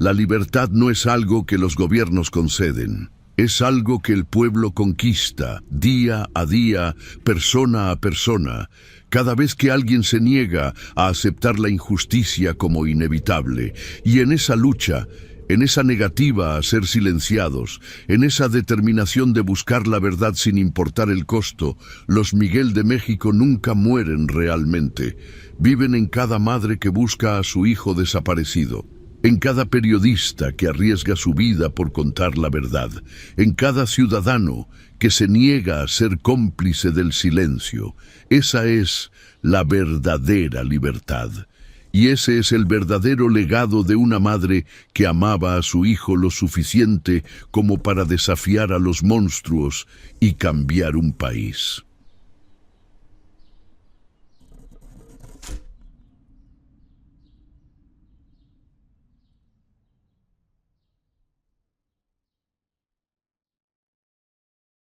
la libertad no es algo que los gobiernos conceden. Es algo que el pueblo conquista, día a día, persona a persona, cada vez que alguien se niega a aceptar la injusticia como inevitable. Y en esa lucha, en esa negativa a ser silenciados, en esa determinación de buscar la verdad sin importar el costo, los Miguel de México nunca mueren realmente. Viven en cada madre que busca a su hijo desaparecido, en cada periodista que arriesga su vida por contar la verdad, en cada ciudadano que se niega a ser cómplice del silencio. Esa es la verdadera libertad. Y ese es el verdadero legado de una madre que amaba a su hijo lo suficiente como para desafiar a los monstruos y cambiar un país.